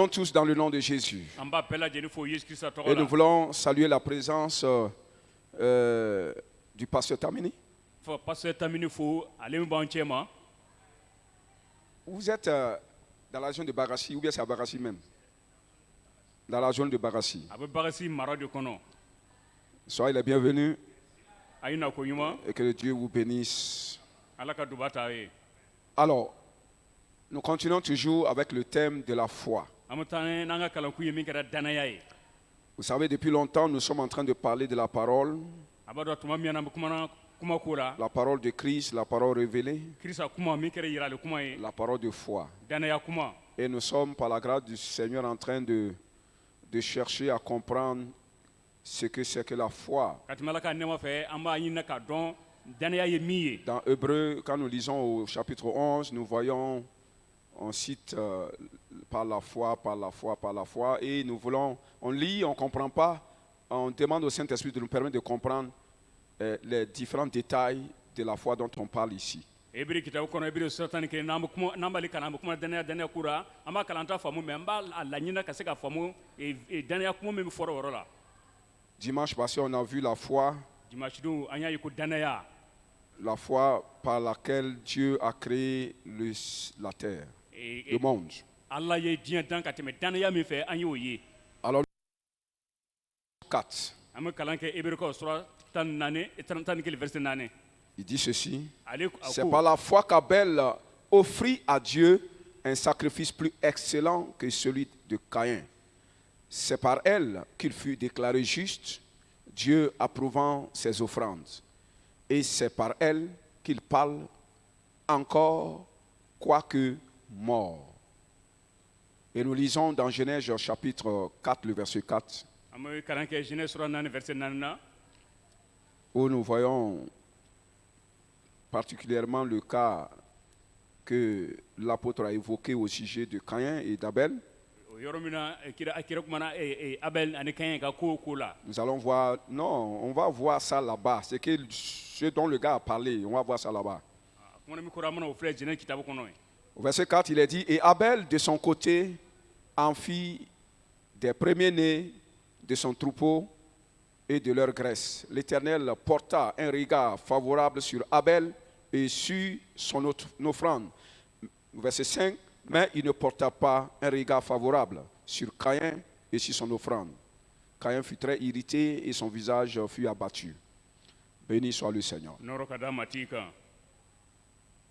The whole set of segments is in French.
Tous dans le nom de Jésus. Et nous voulons saluer la présence du pasteur Tamini. Vous êtes dans la région de Barassi, ou bien c'est à Barassi même? Dans la région de Barassi. Soyez les bienvenus et que Dieu vous bénisse. Alors, nous continuons toujours avec le thème de la foi. Vous savez, depuis longtemps, nous sommes en train de parler de la parole de Christ, la parole révélée, la parole de foi. Et nous sommes, par la grâce du Seigneur, en train de chercher à comprendre ce que c'est que la foi. Dans Hébreux, quand nous lisons au chapitre 11, nous voyons, on cite par la foi, par la foi, par la foi, et nous voulons, on lit, on ne comprend pas, on demande au Saint-Esprit de nous permettre de comprendre les différents détails de la foi dont on parle ici. Dimanche passé, on a vu la foi par laquelle Dieu a créé la terre, le monde. Alors, 4. Il dit ceci: c'est par la foi qu'Abel offrit à Dieu un sacrifice plus excellent que celui de Caïn. C'est par elle qu'il fut déclaré juste, Dieu approuvant ses offrandes. Et c'est par elle qu'il parle encore, quoique mort. Et nous lisons dans Genèse chapitre 4, le verset 4, où nous voyons particulièrement le cas que l'apôtre a évoqué au sujet de Caïn et d'Abel. Nous allons voir, non, on va voir ça là-bas. C'est ce dont le gars a parlé, on va voir ça là-bas. Au verset 4, il est dit: et Abel, de son côté, en fit des premiers-nés de son troupeau et de leur graisse. L'Éternel porta un regard favorable sur Abel et sur son offrande. Verset 5, mais il ne porta pas un regard favorable sur Caïn et sur son offrande. Caïn fut très irrité et son visage fut abattu. Béni soit le Seigneur.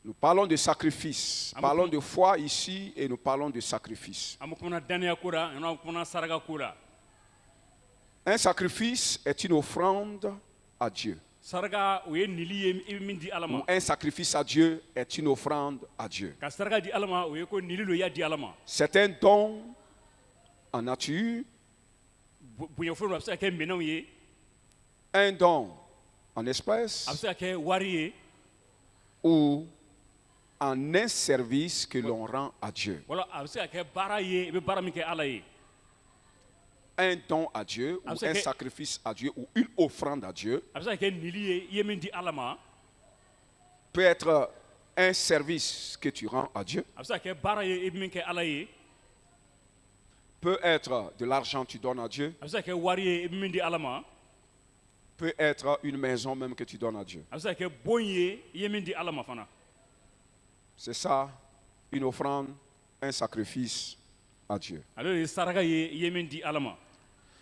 Nous parlons de sacrifice. Parlons de foi ici et nous parlons de sacrifice. Un sacrifice est une offrande à Dieu. Ou un sacrifice à Dieu est une offrande à Dieu. C'est un don en nature, un don en espèce, ou en un service que l'on rend à Dieu. Un don à Dieu, ou un sacrifice à Dieu, ou une offrande à Dieu, peut être un service que tu rends à Dieu, peut être de l'argent que tu donnes à Dieu, peut être une maison même que tu donnes à Dieu. C'est ça, une offrande, un sacrifice à Dieu.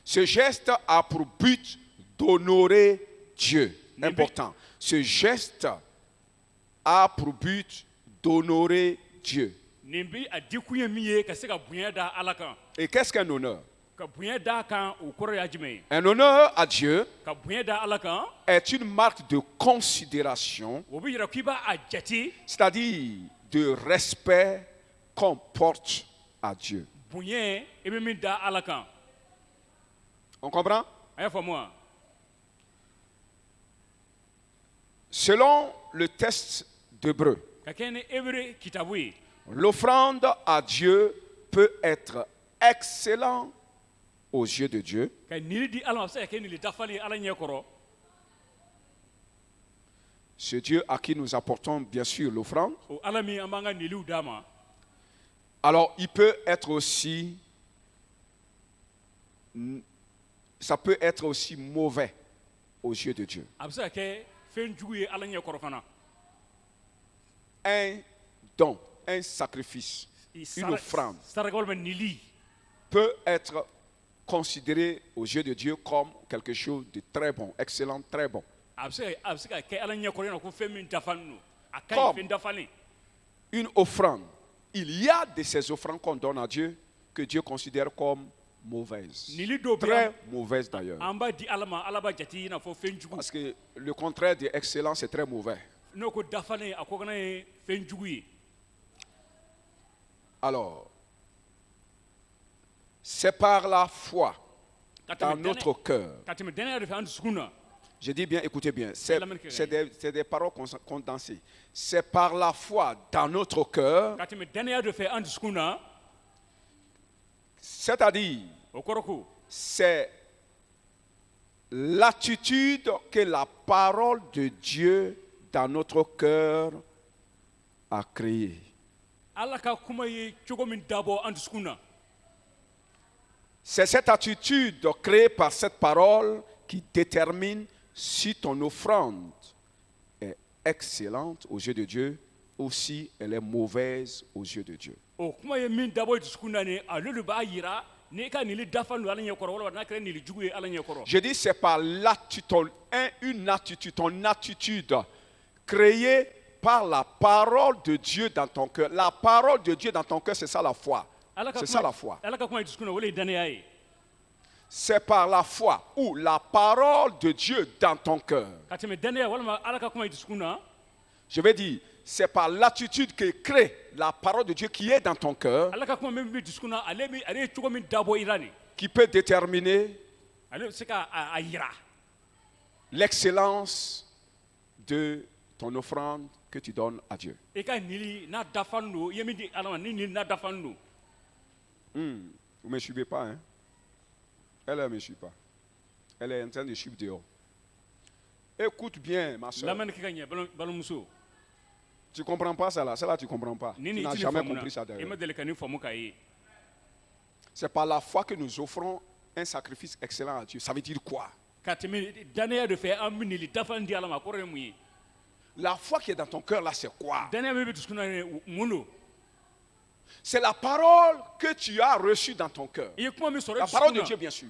Ce geste a pour but d'honorer Dieu. Important. Ce geste a pour but d'honorer Dieu. Et qu'est-ce qu'un honneur? Un honneur à Dieu est une marque de considération, c'est-à-dire de respect qu'on porte à Dieu. On comprend? Selon le texte d'Hébreux, l'offrande à Dieu peut être excellente aux yeux de Dieu. C'est Dieu à qui nous apportons bien sûr l'offrande. Alors il peut être aussi ça peut être aussi mauvais aux yeux de Dieu. Un don, un sacrifice, une offrande peut être considéré aux yeux de Dieu comme quelque chose de très bon, excellent, très bon. Comme une offrande. Il y a de ces offrandes qu'on donne à Dieu que Dieu considère comme mauvaises. Très mauvaises d'ailleurs. Parce que le contraire de excellent, c'est très mauvais. Alors, c'est par la foi dans notre cœur. Je dis bien, écoutez bien, c'est des paroles condensées. C'est par la foi dans notre cœur, c'est-à-dire, c'est l'attitude que la parole de Dieu dans notre cœur a créée. C'est cette attitude créée par cette parole qui détermine si ton offrande est excellente aux yeux de Dieu ou si elle est mauvaise aux yeux de Dieu. Je dis c'est par une attitude, ton attitude créée par la parole de Dieu dans ton cœur. La parole de Dieu dans ton cœur, c'est ça la foi. C'est ça la foi. C'est par la foi ou la parole de Dieu dans ton cœur. Je vais dire, c'est par l'attitude que crée la parole de Dieu qui est dans ton cœur qui peut déterminer l'excellence de ton offrande que tu donnes à Dieu. Vous ne me suivez pas, hein? Elle ne me suit pas. Elle est en train de suivre dehors. Écoute bien, ma soeur. Tu ne comprends pas ça là. Ça là, tu ne comprends pas. Tu n'as jamais compris ça d'ailleurs. C'est par la foi que nous offrons un sacrifice excellent à Dieu. Ça veut dire quoi? La foi qui est dans ton cœur là, c'est quoi? C'est la parole que tu as reçue dans ton cœur. La parole de Dieu, bien sûr.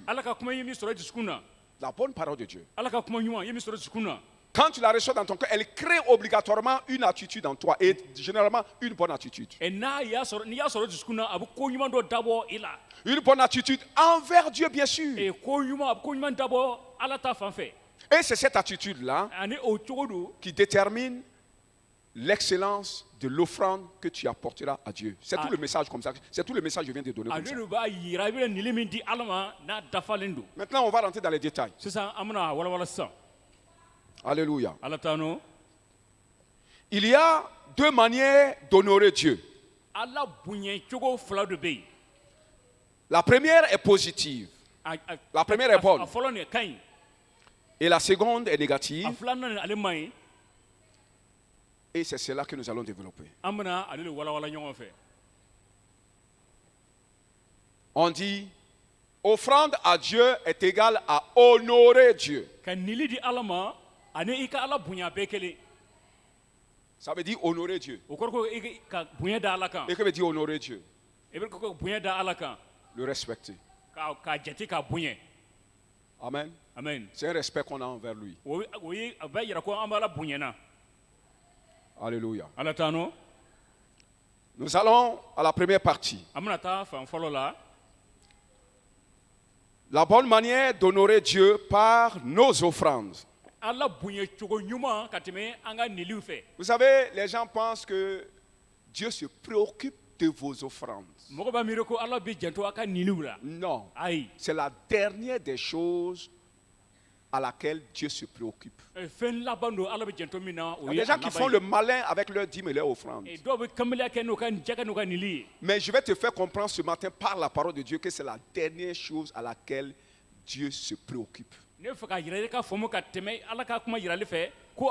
La bonne parole de Dieu. Quand tu la reçois dans ton cœur, elle crée obligatoirement une attitude en toi et généralement une bonne attitude. Une bonne attitude envers Dieu, bien sûr. Et c'est cette attitude-là qui détermine l'excellence de l'offrande que tu apporteras à Dieu. C'est tout le message comme ça. C'est tout le message que je viens de donner comme ça. Maintenant, on va rentrer dans les détails. Alléluia. Il y a deux manières d'honorer Dieu. La première est positive. La première est bonne. Et la seconde est négative. Et c'est cela que nous allons développer. On dit, offrande à Dieu est égale à honorer Dieu. Ça veut dire honorer Dieu. Et que veut dire honorer Dieu? Le respecter. Amen. Amen. C'est un respect qu'on a envers lui. Alléluia. Nous allons à la première partie. La bonne manière d'honorer Dieu par nos offrandes. Vous savez, les gens pensent que Dieu se préoccupe de vos offrandes. Non, c'est la dernière des choses à laquelle Dieu se préoccupe. Il y a des gens qui font le malin avec leurs dîmes et leurs offrandes. Mais je vais te faire comprendre ce matin par la parole de Dieu que c'est la dernière chose à laquelle Dieu se préoccupe.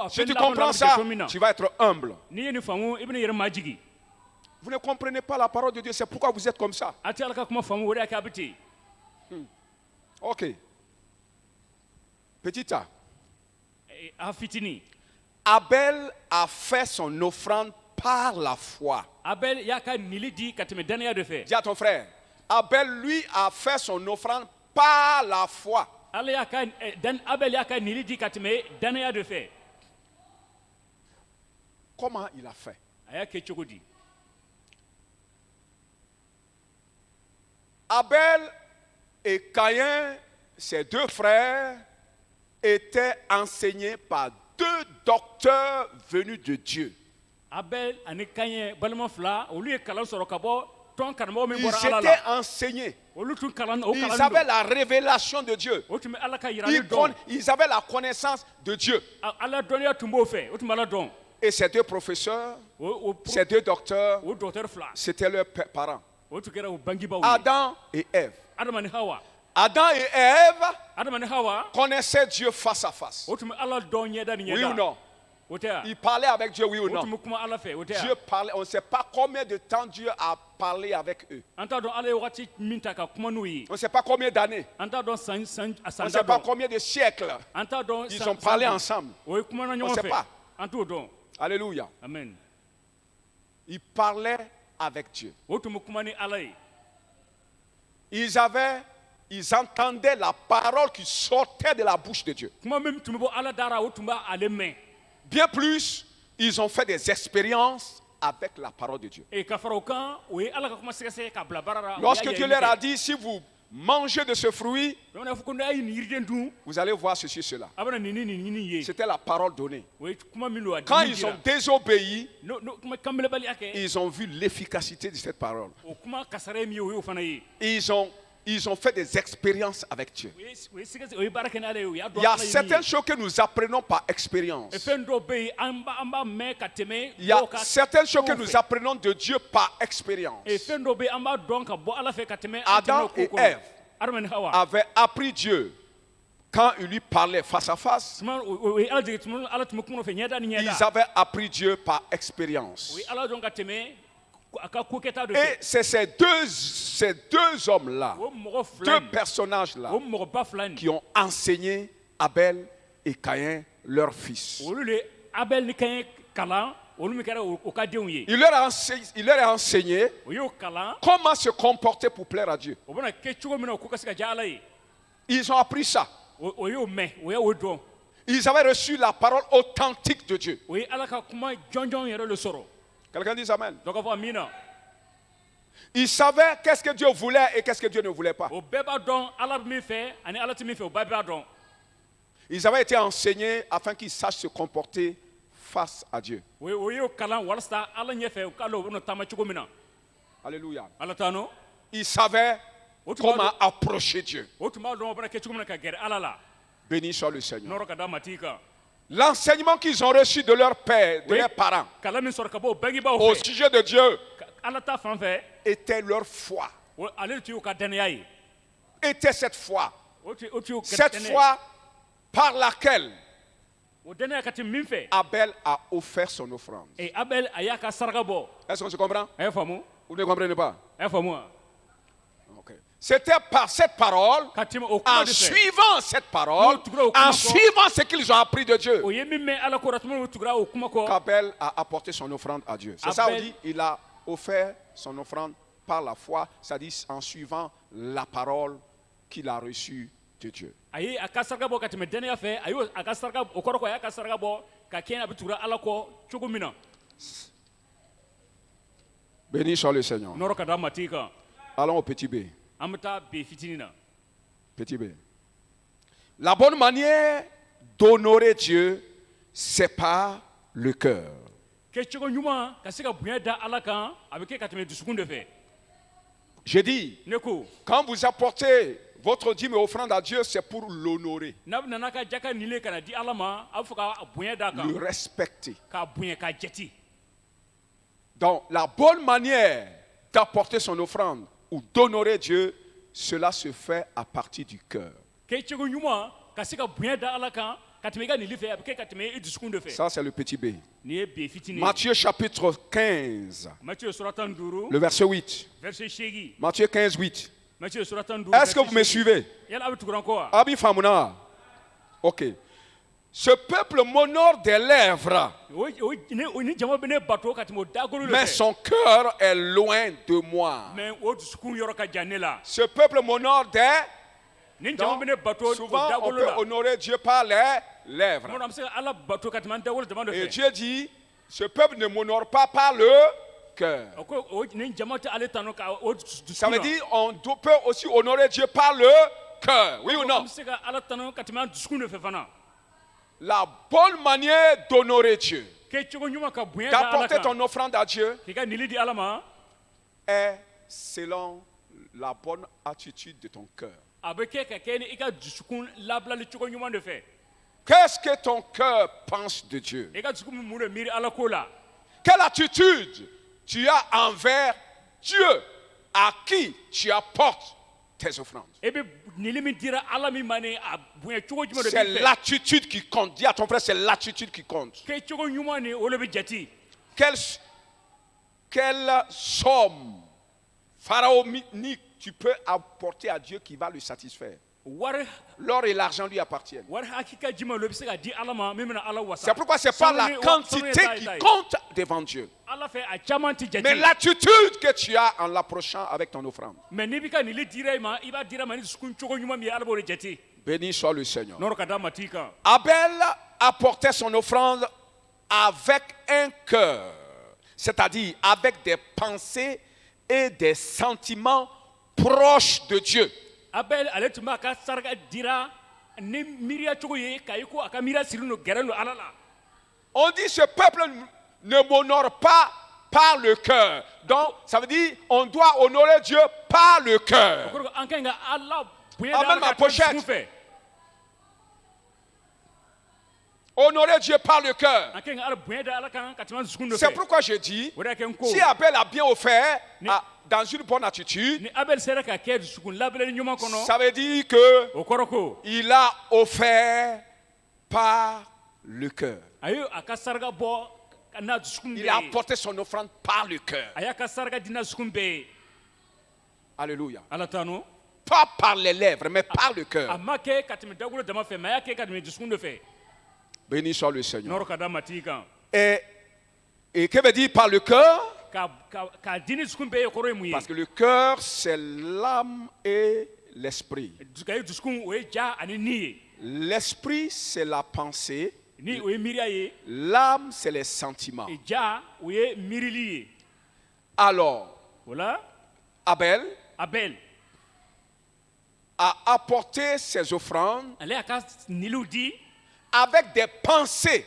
Si tu comprends ça, tu vas être humble. Vous ne comprenez pas la parole de Dieu, c'est pourquoi vous êtes comme ça. Ok. Petit A. Abel a fait son offrande par la foi. Abel yaka nili di kateme dania de fait. Dis à ton frère. Abel lui a fait son offrande par la foi. Abel yaka nili di kateme dania de fait. Comment il a fait? Abel et Caïn, ses deux frères, étaient enseignés par deux docteurs venus de Dieu. Abel et Caïn, ils étaient enseignés. Ils avaient la révélation de Dieu. Ils avaient la connaissance de Dieu. Et ces deux professeurs, ces deux docteurs, c'était leurs parents. Adam et Ève. Adam et Ève connaissaient Dieu face à face. Oui ou non? Ils parlaient avec Dieu, oui ou non? Dieu parlait. On ne sait pas combien de temps Dieu a parlé avec eux. On ne sait pas combien d'années. On ne sait pas combien de siècles. Ils ont parlé ensemble. On ne sait pas. Alléluia. Amen. Ils parlaient avec Dieu. Ils entendaient la parole qui sortait de la bouche de Dieu. Bien plus, ils ont fait des expériences avec la parole de Dieu. Lorsque Dieu leur a dit, si vous mangez de ce fruit, vous allez voir ceci, cela. C'était la parole donnée. Quand ils ont désobéi, ils ont vu l'efficacité de cette parole. Ils ont fait des expériences avec Dieu. Il y a certaines choses que nous apprenons par expérience. Il y a certaines choses que nous apprenons de Dieu par expérience. Adam et Ève avaient appris Dieu quand il lui parlait face à face. Ils avaient appris Dieu par expérience. Et c'est ces deux hommes-là, deux personnages-là, qui ont enseigné Abel et Caïn, leur fils. Il leur a enseigné comment se comporter pour plaire à Dieu. Ils ont appris ça. Ils avaient reçu la parole authentique de Dieu. Quelqu'un dit amen. Ils savaient qu'est-ce que Dieu voulait et qu'est-ce que Dieu ne voulait pas. Ils avaient été enseignés afin qu'ils sachent se comporter face à Dieu. Alléluia. Ils savaient comment approcher Dieu. Béni soit le Seigneur. L'enseignement qu'ils ont reçu de leur père, de leurs parents, au sujet de Dieu, était leur foi. Était cette foi. Cette foi par laquelle Abel a offert son offrande. Est-ce qu'on se comprend? Vous ne comprenez pas? C'était par cette parole, en suivant cette parole, en suivant ce qu'ils ont appris de Dieu, qu'Abel a apporté son offrande à Dieu. C'est ça, on dit, il a offert son offrande par la foi, c'est-à-dire en suivant la parole qu'il a reçue de Dieu. Béni soit le Seigneur. Allons au petit B. Petit B. La bonne manière d'honorer Dieu, c'est par le cœur. J'ai dit, quand vous apportez votre dîme et offrande à Dieu, c'est pour l'honorer, le respecter. Donc, la bonne manière d'apporter son offrande ou d'honorer Dieu, cela se fait à partir du cœur. Ça, c'est le petit B. Matthieu chapitre 15, le verset 8. Matthieu 15, 8. Est-ce que vous me suivez? Abi Famuna. Ok. Ce peuple m'honore des lèvres, mais son cœur est loin de moi. Ce peuple m'honore des... Donc, souvent, on peut honorer Dieu par les lèvres. Et Dieu dit, ce peuple ne m'honore pas par le cœur. Ça veut dire on peut aussi honorer Dieu par le cœur. Oui ou non? La bonne manière d'honorer Dieu, d'apporter ton offrande à Dieu, est selon la bonne attitude de ton cœur. Qu'est-ce que ton cœur pense de Dieu? Quelle attitude tu as envers Dieu à qui tu apportes tes offrandes? C'est l'attitude qui compte. Dis à ton frère, c'est l'attitude qui compte. Quelle somme pharaonique tu peux apporter à Dieu qui va le satisfaire? L'or et l'argent lui appartiennent. C'est pourquoi ce n'est pas la quantité qui compte devant Dieu, mais l'attitude que tu as en l'approchant avec ton offrande. Béni soit le Seigneur. Abel apportait son offrande avec un cœur, c'est-à-dire avec des pensées et des sentiments proches de Dieu. On dit ce peuple ne m'honore pas par le cœur. Donc, ça veut dire on doit honorer Dieu par le cœur. Amène ma pochette. Honorer Dieu par le cœur. C'est pourquoi je dis, si Abel a bien offert dans une bonne attitude, ça veut dire qu'il a offert par le cœur. Il a apporté son offrande par le cœur. Alléluia. Pas par les lèvres, mais par le cœur. Béni soit le Seigneur. Et que veut dire par le cœur? Parce que le cœur, c'est l'âme et l'esprit. L'esprit, c'est la pensée. L'âme, c'est les sentiments. Alors, Abel a apporté ses offrandes avec des pensées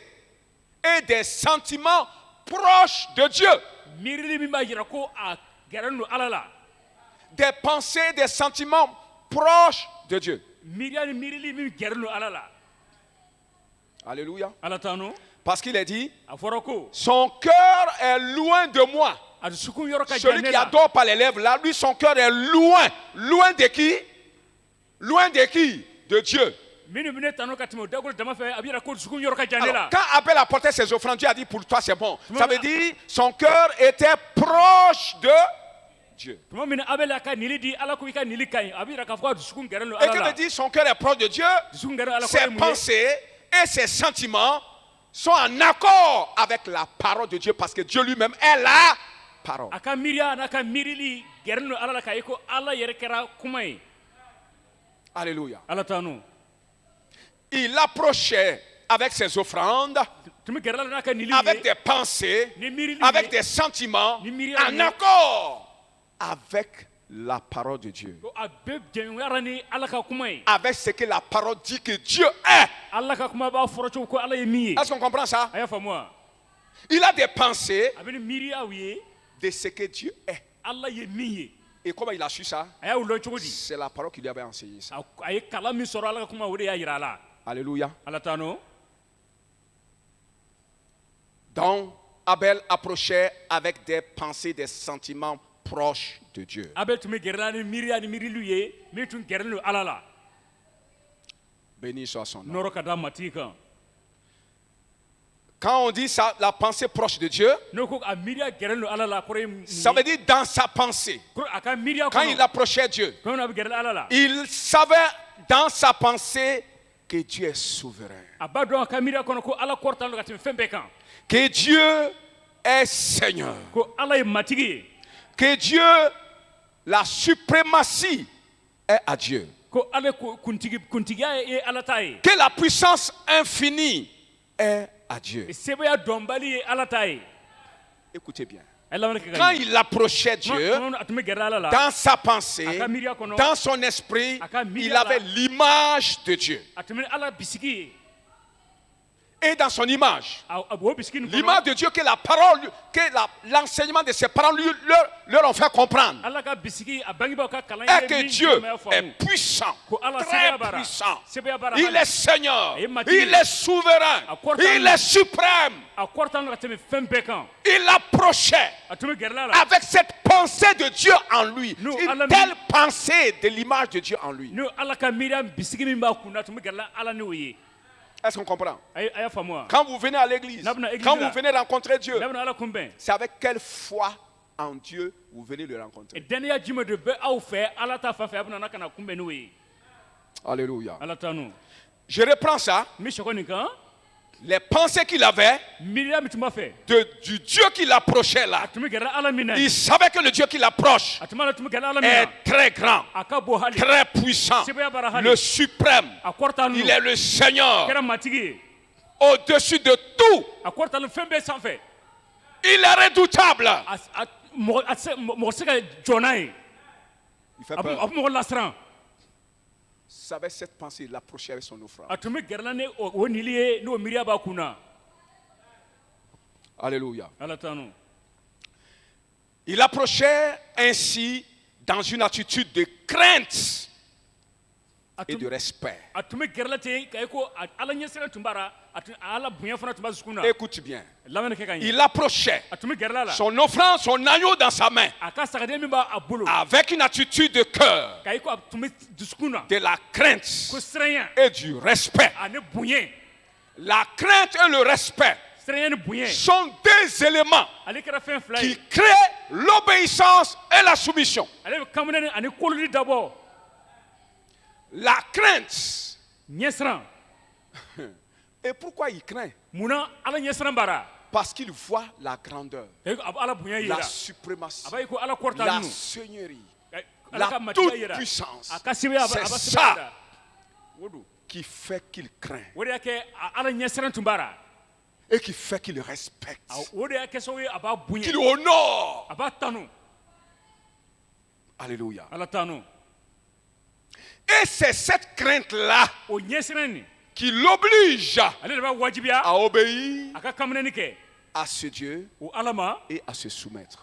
et des sentiments proches de Dieu. Des pensées et des sentiments proches de Dieu. Alléluia. Parce qu'il est dit, son cœur est loin de moi. Celui qui adore par les lèvres, là, lui, son cœur est loin. Loin de qui? Loin de qui? De Dieu. Alors, quand Abel apportait ses offrandes, Dieu a dit pour toi c'est bon. Ça veut dire son cœur était proche de Dieu. Et que veut dire son cœur est proche de Dieu? Ses pensées et ses sentiments sont en accord avec la parole de Dieu parce que Dieu lui-même est la parole. Alléluia. Il approchait avec ses offrandes, avec des pensées, avec des sentiments, en accord avec la parole de Dieu. Avec ce que la parole dit que Dieu est. Est-ce qu'on comprend ça? Il a des pensées de ce que Dieu est. Et comment il a su ça? C'est la parole qui lui avait enseigné ça. Alléluia. Donc, Abel approchait avec des pensées, des sentiments proches de Dieu. Béni soit son nom. Quand on dit ça, la pensée proche de Dieu, ça veut dire dans sa pensée. Quand il approchait Dieu, il savait dans sa pensée que Dieu est souverain. Que Dieu est Seigneur. Que Dieu, la suprématie est à Dieu. Que la puissance infinie est à Dieu. Écoutez bien. Quand il approchait Dieu, dans sa pensée, dans son esprit, il avait l'image de Dieu. Et dans son image, l'image de Dieu que la parole, que l'enseignement de ses parents leur ont fait comprendre, est que Dieu est puissant, très puissant. Il est Seigneur, il est souverain, il est suprême. Il approchait avec cette pensée de Dieu en lui, une telle pensée de l'image de Dieu en lui. Est-ce qu'on comprend? Quand vous venez à l'église, quand vous venez rencontrer Dieu, c'est avec quelle foi en Dieu vous venez le rencontrer. Alléluia. Je reprends ça. Les pensées qu'il avait du Dieu qui l'approchait là, il savait que le Dieu qui l'approche est très grand, très puissant, le suprême. Il est le Seigneur, au-dessus de tout. Il est redoutable. Il fait peur. Savait cette pensée, il l'approchait avec son offrande. Alléluia. Il approchait ainsi dans une attitude de crainte et de respect. Écoute bien. Il approchait son offrande, son agneau dans sa main, avec une attitude de cœur, de la crainte et du respect. La crainte et le respect sont des éléments qui créent l'obéissance et la soumission. La crainte. Et pourquoi il craint? Parce qu'il voit la grandeur, la suprématie, la seigneurie, la toute-puissance. C'est ça qui fait qu'il craint et qui fait qu'il respecte, qu'il honore. Alléluia. Et c'est cette crainte-là qui l'oblige à obéir à ce Dieu et à se soumettre.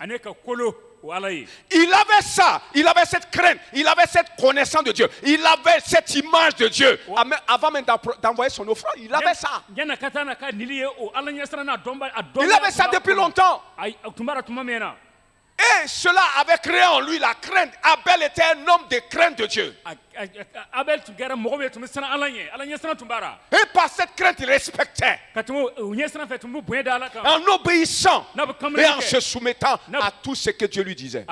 Il avait ça, il avait cette crainte, il avait cette connaissance de Dieu, il avait cette image de Dieu. Avant même d'envoyer son offrande, il avait ça. Il avait ça depuis longtemps. Et cela avait créé en lui la crainte. Abel était un homme de crainte de Dieu. Et par cette crainte, il respectait. En obéissant et en se soumettant à tout ce que Dieu lui disait.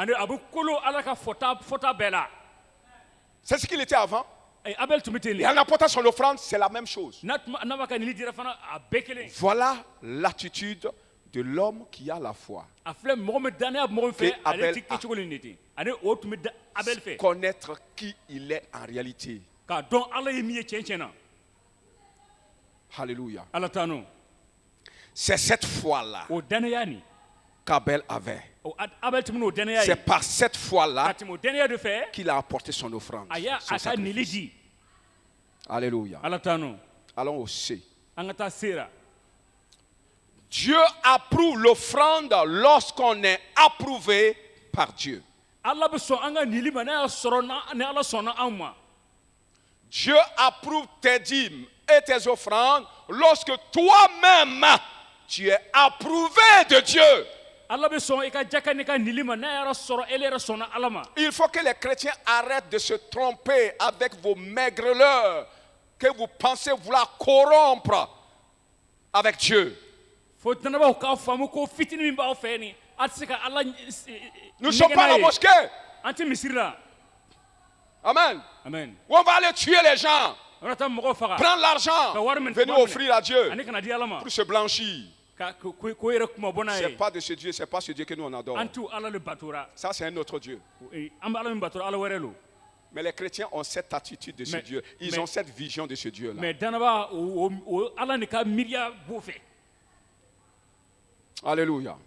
C'est ce qu'il était avant. Et en apportant son offrande, c'est la même chose. Voilà l'attitude de l'homme qui a la foi. Et Abel a connaître qui il est en réalité. Alléluia. C'est cette foi-là qu'Abel avait. C'est par cette foi-là qu'il a apporté son offrande. Son sacrifice. Alléluia. Allons au C. Dieu approuve l'offrande lorsqu'on est approuvé par Dieu. Dieu approuve tes dîmes et tes offrandes lorsque toi-même tu es approuvé de Dieu. Il faut que les chrétiens arrêtent de se tromper avec vos maigreleurs que vous pensez vouloir corrompre avec Dieu. Nous ne sommes pas la mosquée. Amen. Amen. Où on va aller tuer les gens, prendre l'argent, venir offrir à Dieu pour se blanchir. C'est pas de ce Dieu, c'est pas ce Dieu que nous on adore. Ça c'est un autre Dieu. Mais les chrétiens ont cette attitude de ce Dieu. Ils ont cette vision de ce Dieu-là. Alléluia.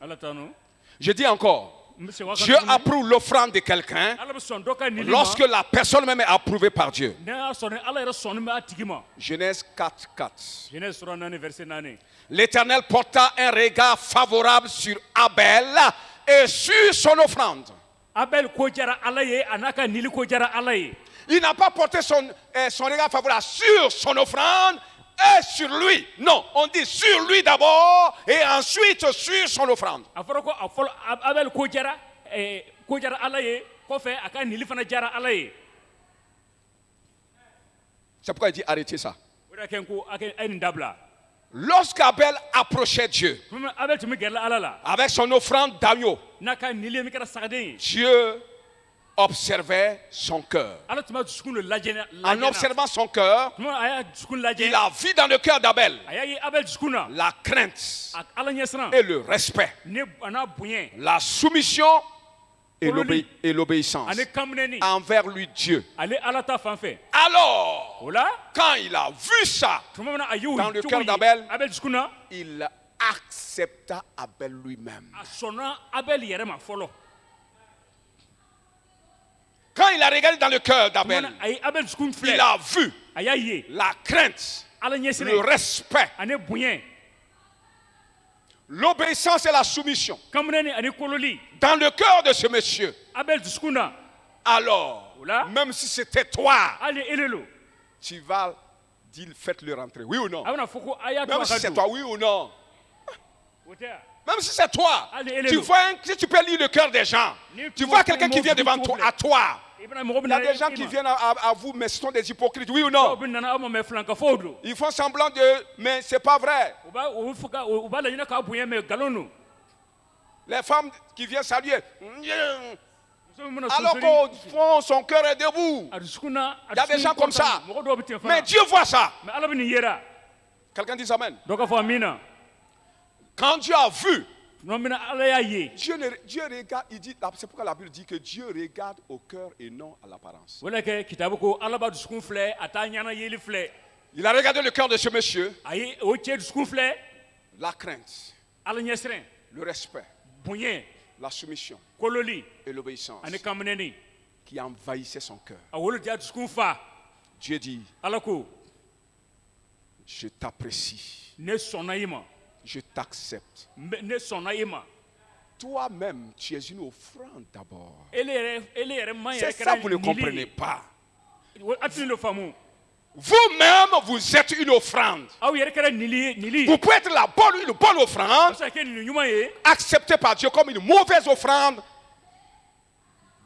Je dis encore, Dieu approuve l'offrande de quelqu'un lorsque la personne même est approuvée par Dieu. Genèse 4:4. L'Éternel porta un regard favorable sur Abel et sur son offrande. Il n'a pas porté son regard favorable sur son offrande et sur lui. Non, on dit sur lui d'abord et ensuite sur son offrande. C'est pourquoi il dit arrêtez ça. Lorsqu'Abel approchait Dieu avec son offrande d'agneau, Dieu observait son cœur. En observant son cœur, il a vu dans le cœur d'Abel la crainte et le respect, la soumission et l'obéissance envers lui Dieu. Alors, quand il a vu ça dans le cœur d'Abel, il accepta Abel lui-même. Quand il a regardé dans le cœur d'Abel, il a vu la crainte, le respect, l'obéissance et la soumission dans le cœur de ce monsieur. Alors, même si c'était toi, tu vas dire faites-le rentrer, oui ou non? Même si c'est toi, oui ou non? Même si c'est toi, tu vois, si tu peux lire le cœur des gens, tu vois quelqu'un qui vient devant toi, à toi. Il y a des gens qui viennent à vous, mais ce sont des hypocrites, oui ou non? Ils font semblant mais ce n'est pas vrai. Les femmes qui viennent saluer, alors qu'au fond, son cœur est debout. Il y a des gens comme ça. Mais Dieu voit ça. Quelqu'un dit amen. Quand Dieu a vu, Dieu regarde, il dit, c'est pourquoi la Bible dit que Dieu regarde au cœur et non à l'apparence. Il a regardé le cœur de ce monsieur, la crainte, le respect, la soumission et l'obéissance qui envahissait son cœur. Dieu dit, je t'apprécie. Je t'accepte. Toi-même, tu es une offrande d'abord. C'est ça que vous ne comprenez pas. Vous-même, vous êtes une offrande. Vous pouvez être une bonne offrande, acceptée par Dieu comme une mauvaise offrande,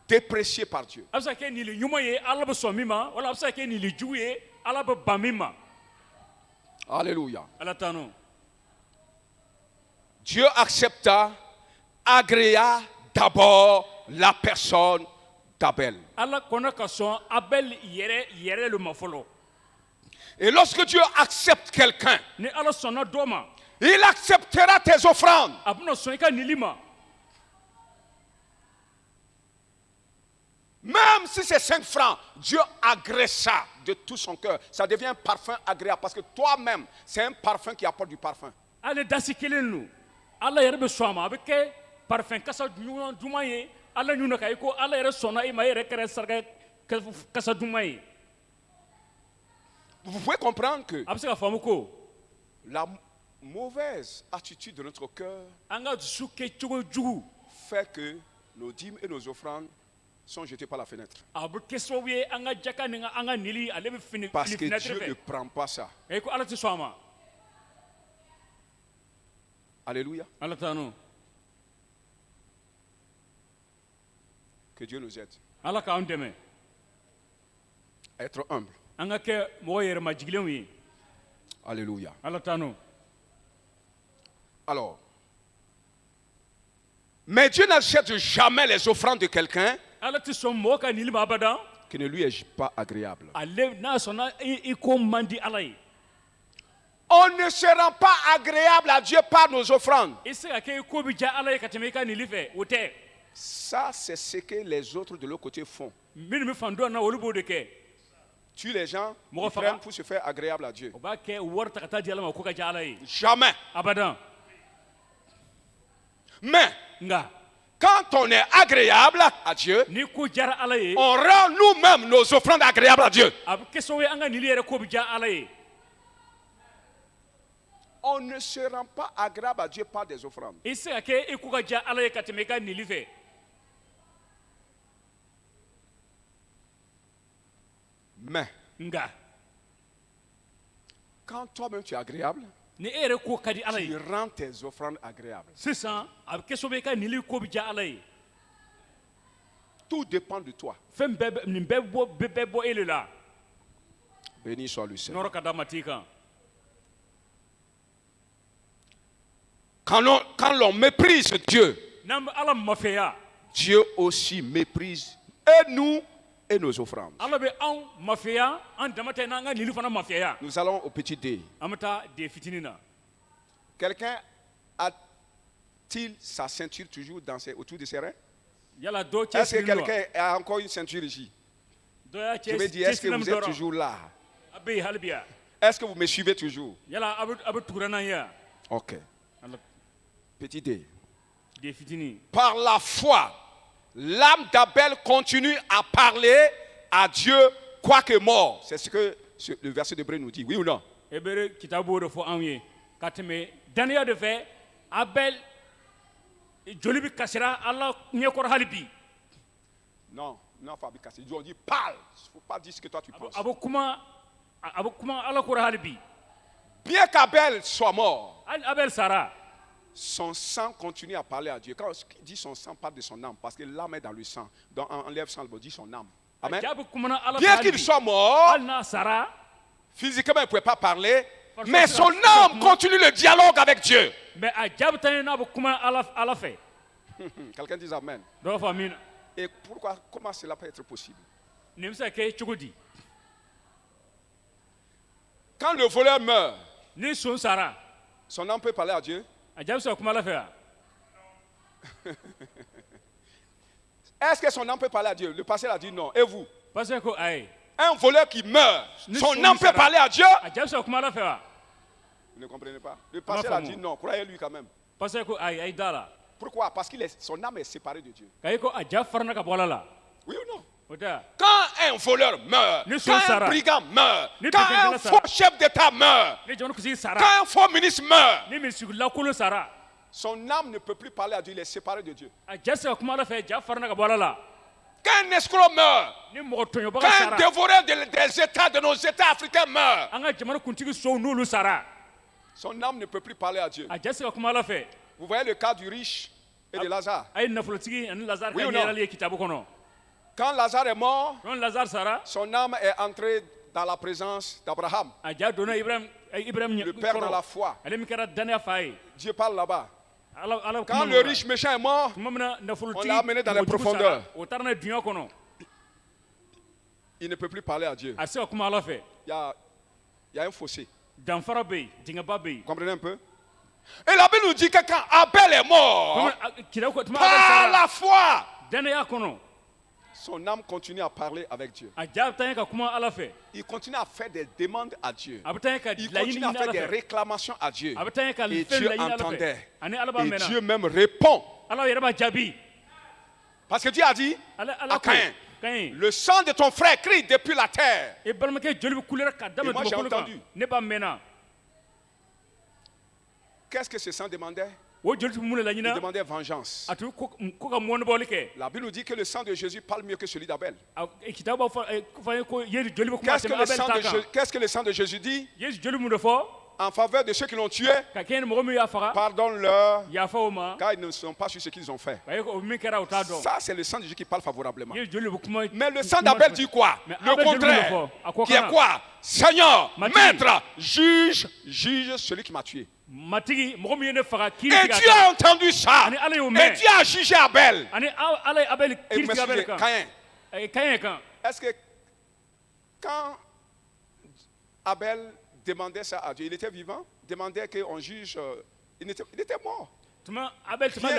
dépréciée par Dieu. Alléluia. Dieu accepta, agréa d'abord la personne d'Abel. Et lorsque Dieu accepte quelqu'un, il acceptera tes offrandes. Même si c'est 5 francs, Dieu agrée ça de tout son cœur. Ça devient un parfum agréable parce que toi-même, c'est un parfum qui apporte du parfum. Vous pouvez comprendre que la mauvaise attitude de notre cœur fait que nos dîmes et nos offrandes sont jetés par la fenêtre. Parce que Dieu ne prend pas ça. Alléluia. Que Dieu nous aide. Être humble. Alléluia. Alors, mais Dieu n'accepte jamais les offrandes de quelqu'un qui ne lui est pas agréable. On ne se rend pas agréable à Dieu par nos offrandes. Ça, c'est ce que les autres de l'autre côté font. Tuent les gens, ils prennent pour se faire agréable à Dieu. Jamais. Mais quand on est agréable à Dieu, on rend nous-mêmes nos offrandes agréables à Dieu. On ne se rend pas agréable à Dieu par des offrandes. Mais quand toi-même tu es agréable, tu rends tes offrandes agréables. Tout dépend de toi. Béni soit le Seigneur. Quand l'on méprise Dieu, Dieu aussi méprise et nous et nos offrandes. Nous allons au petit D. Quelqu'un a-t-il sa ceinture toujours autour de ses reins? Est-ce que quelqu'un a encore une ceinture ici? Je me dis, est-ce que vous êtes toujours là? Est-ce que vous me suivez toujours? Ok. Petit D. Par la foi, l'âme d'Abel continue à parler à Dieu quoique mort. C'est ce que le verset d'Hébreu nous dit, oui ou non? Non, non, Fabi Kassé. On dit parle. Il ne faut pas dire ce que toi tu penses. Bien qu'Abel soit mort, son sang continue à parler à Dieu. Quand il dit son sang, parle de son âme, parce que l'âme est dans le sang. Donc on enlève sang, il dit son âme. Amen. Bien qu'il soit mort, physiquement il ne pouvait pas parler, mais son âme continue le dialogue avec Dieu. Quelqu'un dit amen. Et pourquoi, comment cela peut être possible? Quand le voleur meurt, son âme peut parler à Dieu? Est-ce que son âme peut parler à Dieu? Le pasteur a dit non. Et vous? Un voleur qui meurt, son âme peut parler à Dieu? Vous ne comprenez pas? Le pasteur a dit non. Croyez-lui quand même. Pourquoi? Parce que son âme est séparée de Dieu. Oui ou non? Quand un voleur meurt, quand un brigand meurt, quand un faux chef d'État meurt, quand un faux ministre meurt, son âme ne peut plus parler à Dieu, il est séparé de Dieu. Quand un escroc meurt, quand un dévoreur des États, de nos États africains meurt, son âme ne peut plus parler à Dieu. Vous voyez le cas du riche et de Lazare. Oui ou non? Quand Lazare est mort, son âme est entrée dans la présence d'Abraham, le père dans la foi. Dieu parle là-bas. Quand le riche méchant est mort, on l'a amené dans les profondeurs. Il ne peut plus parler à Dieu. Il y a un fossé. Vous comprenez un peu? Et la Bible nous dit que quand Abel est mort, par la foi, son âme continue à parler avec Dieu. Il continue à faire des demandes à Dieu. Il continue à faire des réclamations à Dieu. Et Dieu entendait. Et Dieu même répond. Parce que Dieu a dit à Caïn, le sang de ton frère crie depuis la terre. Et moi j'ai entendu. Qu'est-ce que ce sang demandait? Il demandait vengeance. La Bible nous dit que le sang de Jésus parle mieux que celui d'Abel. Qu'est-ce que le sang de Jésus dit? En faveur de ceux qui l'ont tué, pardonne-leur, car ils ne sont pas sur ce qu'ils ont fait. Ça, c'est le sang de Jésus qui parle favorablement. Mais le sang d'Abel dit quoi? Le contraire. Qui est quoi? Seigneur, maître, juge celui qui m'a tué. Et Dieu a entendu ça. Et Dieu a jugé Abel. Et monsieur Caïn. Est-ce que quand Abel demandait ça à Dieu, il était vivant, demandait qu'on juge, il était mort. Bien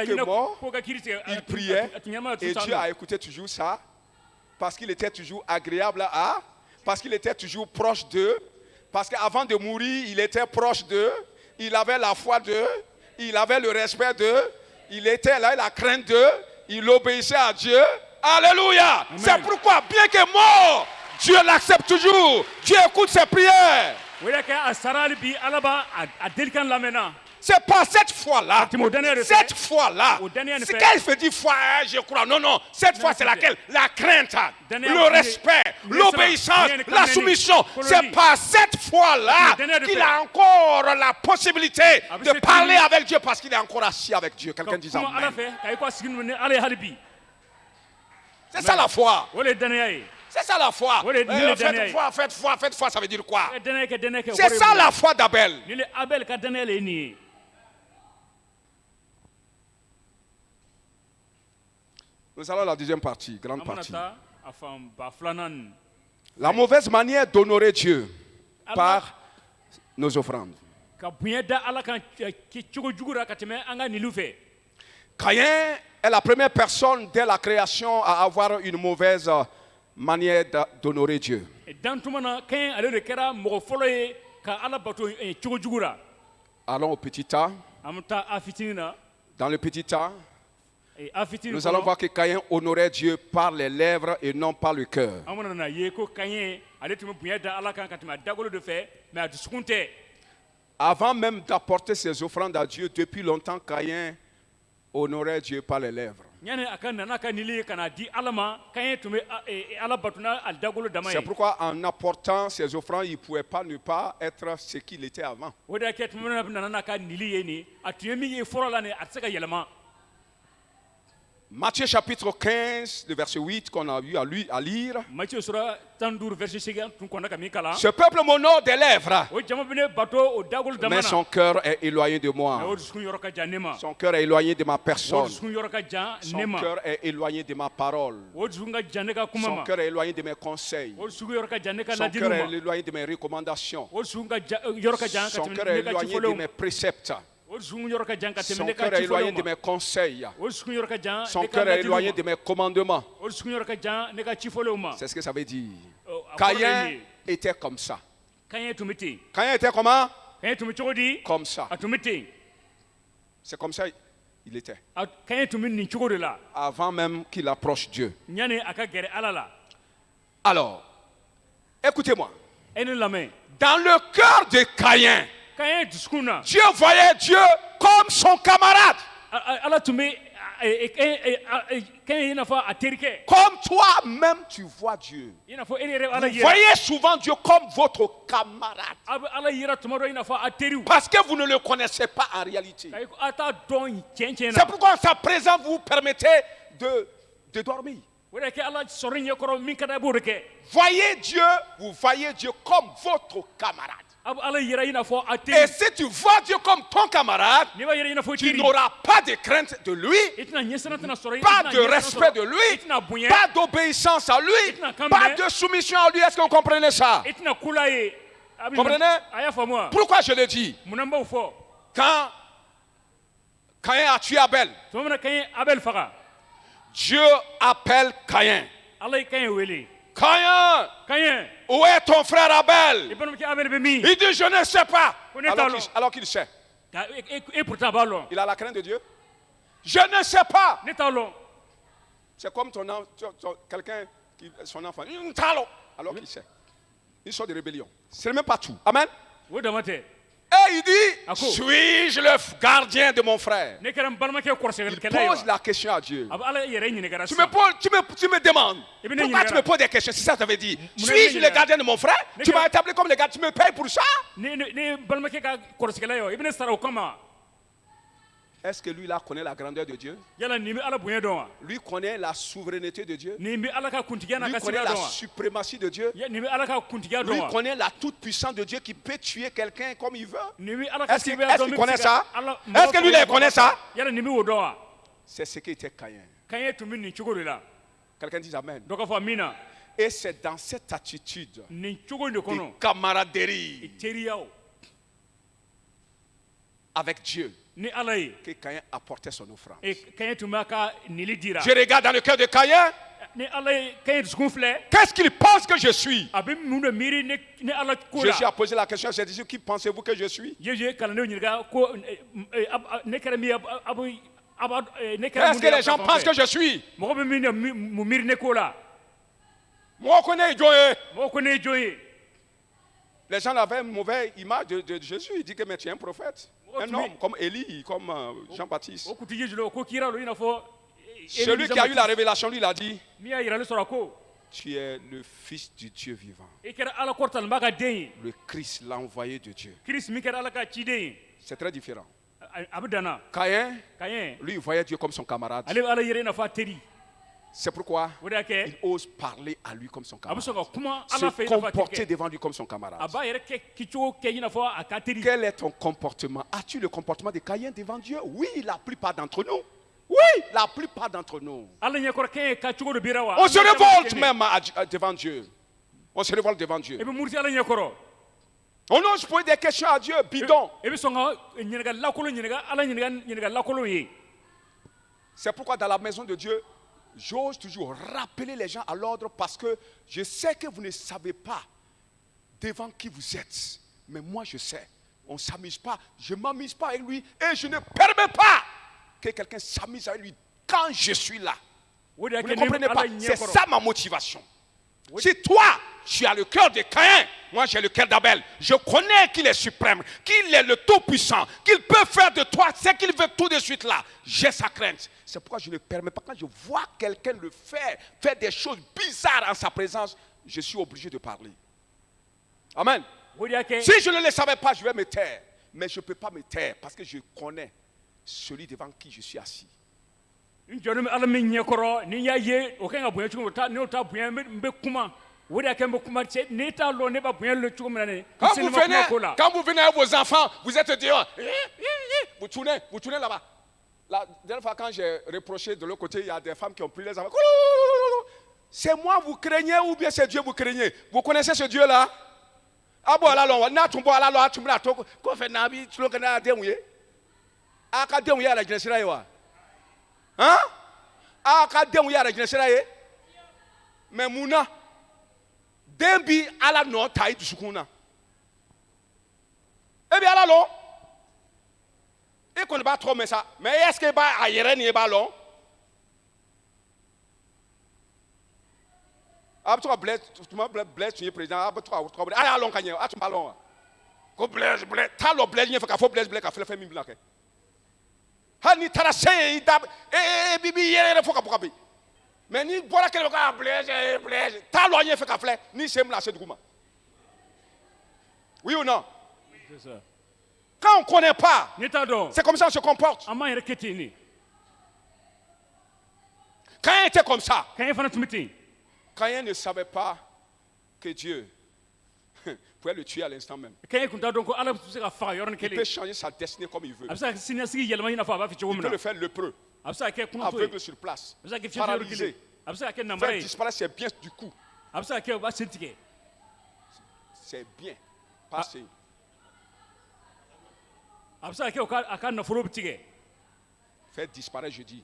que mort, il priait et Dieu a écouté toujours ça parce qu'il était toujours agréable à, parce qu'il était toujours proche d'eux, parce qu'avant de mourir, il était proche d'eux, il avait la foi d'eux, il avait le respect d'eux, il était là, la crainte d'eux, il obéissait à Dieu. Alléluia! Amen. C'est pourquoi, bien que mort, Dieu l'accepte toujours. Dieu écoute ses prières. C'est pas cette fois-là. Cette fois-là. C'est qu'elle fait 10 fois, je crois. Non, non. Cette fois, c'est laquelle? La crainte, le respect, l'obéissance, la soumission. C'est pas cette fois-là qu'il a encore la possibilité de parler avec Dieu parce qu'il est encore assis avec Dieu. Quelqu'un dit amen. C'est ça la foi. C'est ça la foi. Faites foi, ça veut dire quoi? C'est ça la foi d'Abel. Nous allons à la deuxième partie, grande partie. La mauvaise manière d'honorer Dieu par nos offrandes. Caïn est la première personne dès la création à avoir une mauvaise manière d'honorer Dieu. Allons au petit tas. Dans le petit tas, nous allons voir que Caïn honorait Dieu par les lèvres et non par le cœur. Avant même d'apporter ses offrandes à Dieu, depuis longtemps, Caïn honorait Dieu par les lèvres. C'est pourquoi en apportant ses offrandes, il ne pouvait pas ne pas être ce qu'il était avant. Matthieu chapitre 15, le verset 8 qu'on a eu à lire. Ce peuple m'honore des lèvres, mais son cœur est éloigné de moi. Son cœur est éloigné de ma personne. Son cœur est éloigné de ma parole. Son cœur est éloigné de mes conseils. Son cœur est éloigné de mes recommandations. Son cœur est éloigné de mes préceptes. Son cœur est éloigné de mes conseils. Son cœur est éloigné de mes commandements. C'est ce que ça veut dire. Caïn était comme ça. Caïn était comment? Comme ça. C'est comme ça il était. Avant même qu'il approche Dieu. Alors, écoutez-moi. Dans le cœur de Caïn, Dieu voyait Dieu comme son camarade. Comme toi-même tu vois Dieu. Vous voyez souvent Dieu comme votre camarade. Parce que vous ne le connaissez pas en réalité. C'est pourquoi sa présence vous permettait de dormir. Voyez Dieu, vous voyez Dieu comme votre camarade. Et si tu vois Dieu comme ton camarade, tu n'auras pas de crainte de lui, pas de respect de lui, pas d'obéissance à lui, pas de soumission à lui. Est-ce que vous comprenez ça? Comprenez? Pourquoi je le dis? Quand Caïn a tué Abel, Dieu appelle Caïn. Caïn, où est ton frère Abel? Il dit, je ne sais pas. Alors qu'il sait. Il a la crainte de Dieu. Je ne sais pas. C'est comme quelqu'un, son enfant. Alors qu'il sait. Une sorte de rébellion. Ce n'est même pas tout. Amen. Et il dit, suis-je le gardien de mon frère? Il pose la question à Dieu. Tu me demandes. Pourquoi tu me poses des questions? C'est ça que ça veut dire. Suis-je le gardien de mon frère? Tu m'as établi comme le gardien. Tu me payes pour ça? Est-ce que lui là connaît la grandeur de Dieu? Lui connaît la souveraineté de Dieu? Lui connaît la suprématie de Dieu? Lui connaît la toute-puissance de Dieu qui peut tuer quelqu'un comme il veut? Est-ce qu'il connaît ça? Est-ce que lui là connaît ça? C'est ce qui était Caïn. Quelqu'un dit Amen. Et c'est dans cette attitude de camaraderie avec Dieu que Caïn apportait son offrande. Je regarde dans le cœur de Caïn. Qu'est-ce qu'il pense que je suis? Jésus a posé la question à ses disciples, qui pensez-vous que je suis? Est-ce que les gens pensent que je suis? Les gens avaient une mauvaise image de Jésus. Il dit que mais tu es un prophète. Un homme comme Élie, comme Jean-Baptiste. Celui qui a eu la révélation, lui, il a dit, tu es le fils du Dieu vivant. Le Christ, l'envoyé de Dieu. C'est très différent. Caïn, lui, il voyait Dieu comme son camarade. C'est pourquoi il ose parler à lui comme son camarade. Se comporter devant lui comme son camarade. Quel est ton comportement? As-tu le comportement de Caïn devant Dieu? Oui, la plupart d'entre nous. Oui, la plupart d'entre nous. On se révolte même devant Dieu. On se révolte devant Dieu. On ose poser des questions à Dieu, bidon. C'est pourquoi dans la maison de Dieu, j'ose toujours rappeler les gens à l'ordre parce que je sais que vous ne savez pas devant qui vous êtes. Mais moi je sais. On ne s'amuse pas. Je ne m'amuse pas avec lui et je ne permets pas que quelqu'un s'amuse avec lui quand je suis là. Vous ne comprenez pas? C'est ça ma motivation. Oui. Si toi, tu as le cœur de Caïn, moi j'ai le cœur d'Abel. Je connais qu'il est suprême, qu'il est le tout-puissant, qu'il peut faire de toi ce qu'il veut tout de suite là. J'ai sa crainte. C'est pourquoi je ne permets pas. Quand je vois quelqu'un le faire des choses bizarres en sa présence, je suis obligé de parler. Amen. Si je ne le savais pas, je vais me taire. Mais je ne peux pas me taire parce que je connais celui devant qui je suis assis. Quand vous venez avec vos enfants, vous êtes dehors. Vous tournez là-bas. La dernière fois, quand j'ai reproché de l'autre côté, il y a des femmes qui ont pris les enfants. C'est moi vous craignez ou bien c'est Dieu vous craignez? Vous connaissez ce Dieu-là? Ah bon, là, hein? Mais Mouna, Dembi ala no taï du sukuna. Eh bien, là, non. Et qu'on ne va trop mais ça. Mais est-ce que va ailleurs ni ballon? Après toi blesse, tu m'as blesse, tu es président. Après toi, ah allons gagner. Ah tu ballon. Ko blesse, t'as le blesse, il faut qu'il faut blesse, qu'à faire mi blanc. Hani tarase idab bibi yere faut qu'à mais ni voilà qu'elle va blesse, t'as loigné fait qu'à faire ni c'est me lasser du coup. Oui ou non? C'est ça. Quand on ne connaît pas, c'est comme ça qu'on se comporte. Quand il était comme ça, quand il ne savait pas que Dieu pouvait le tuer à l'instant même. Il peut changer sa destinée comme il veut. Il peut le faire lépreux, aveugle sur place, paralysé, faire disparaître ses biens du coup. C'est bien passé. Faire disparaître, je dis.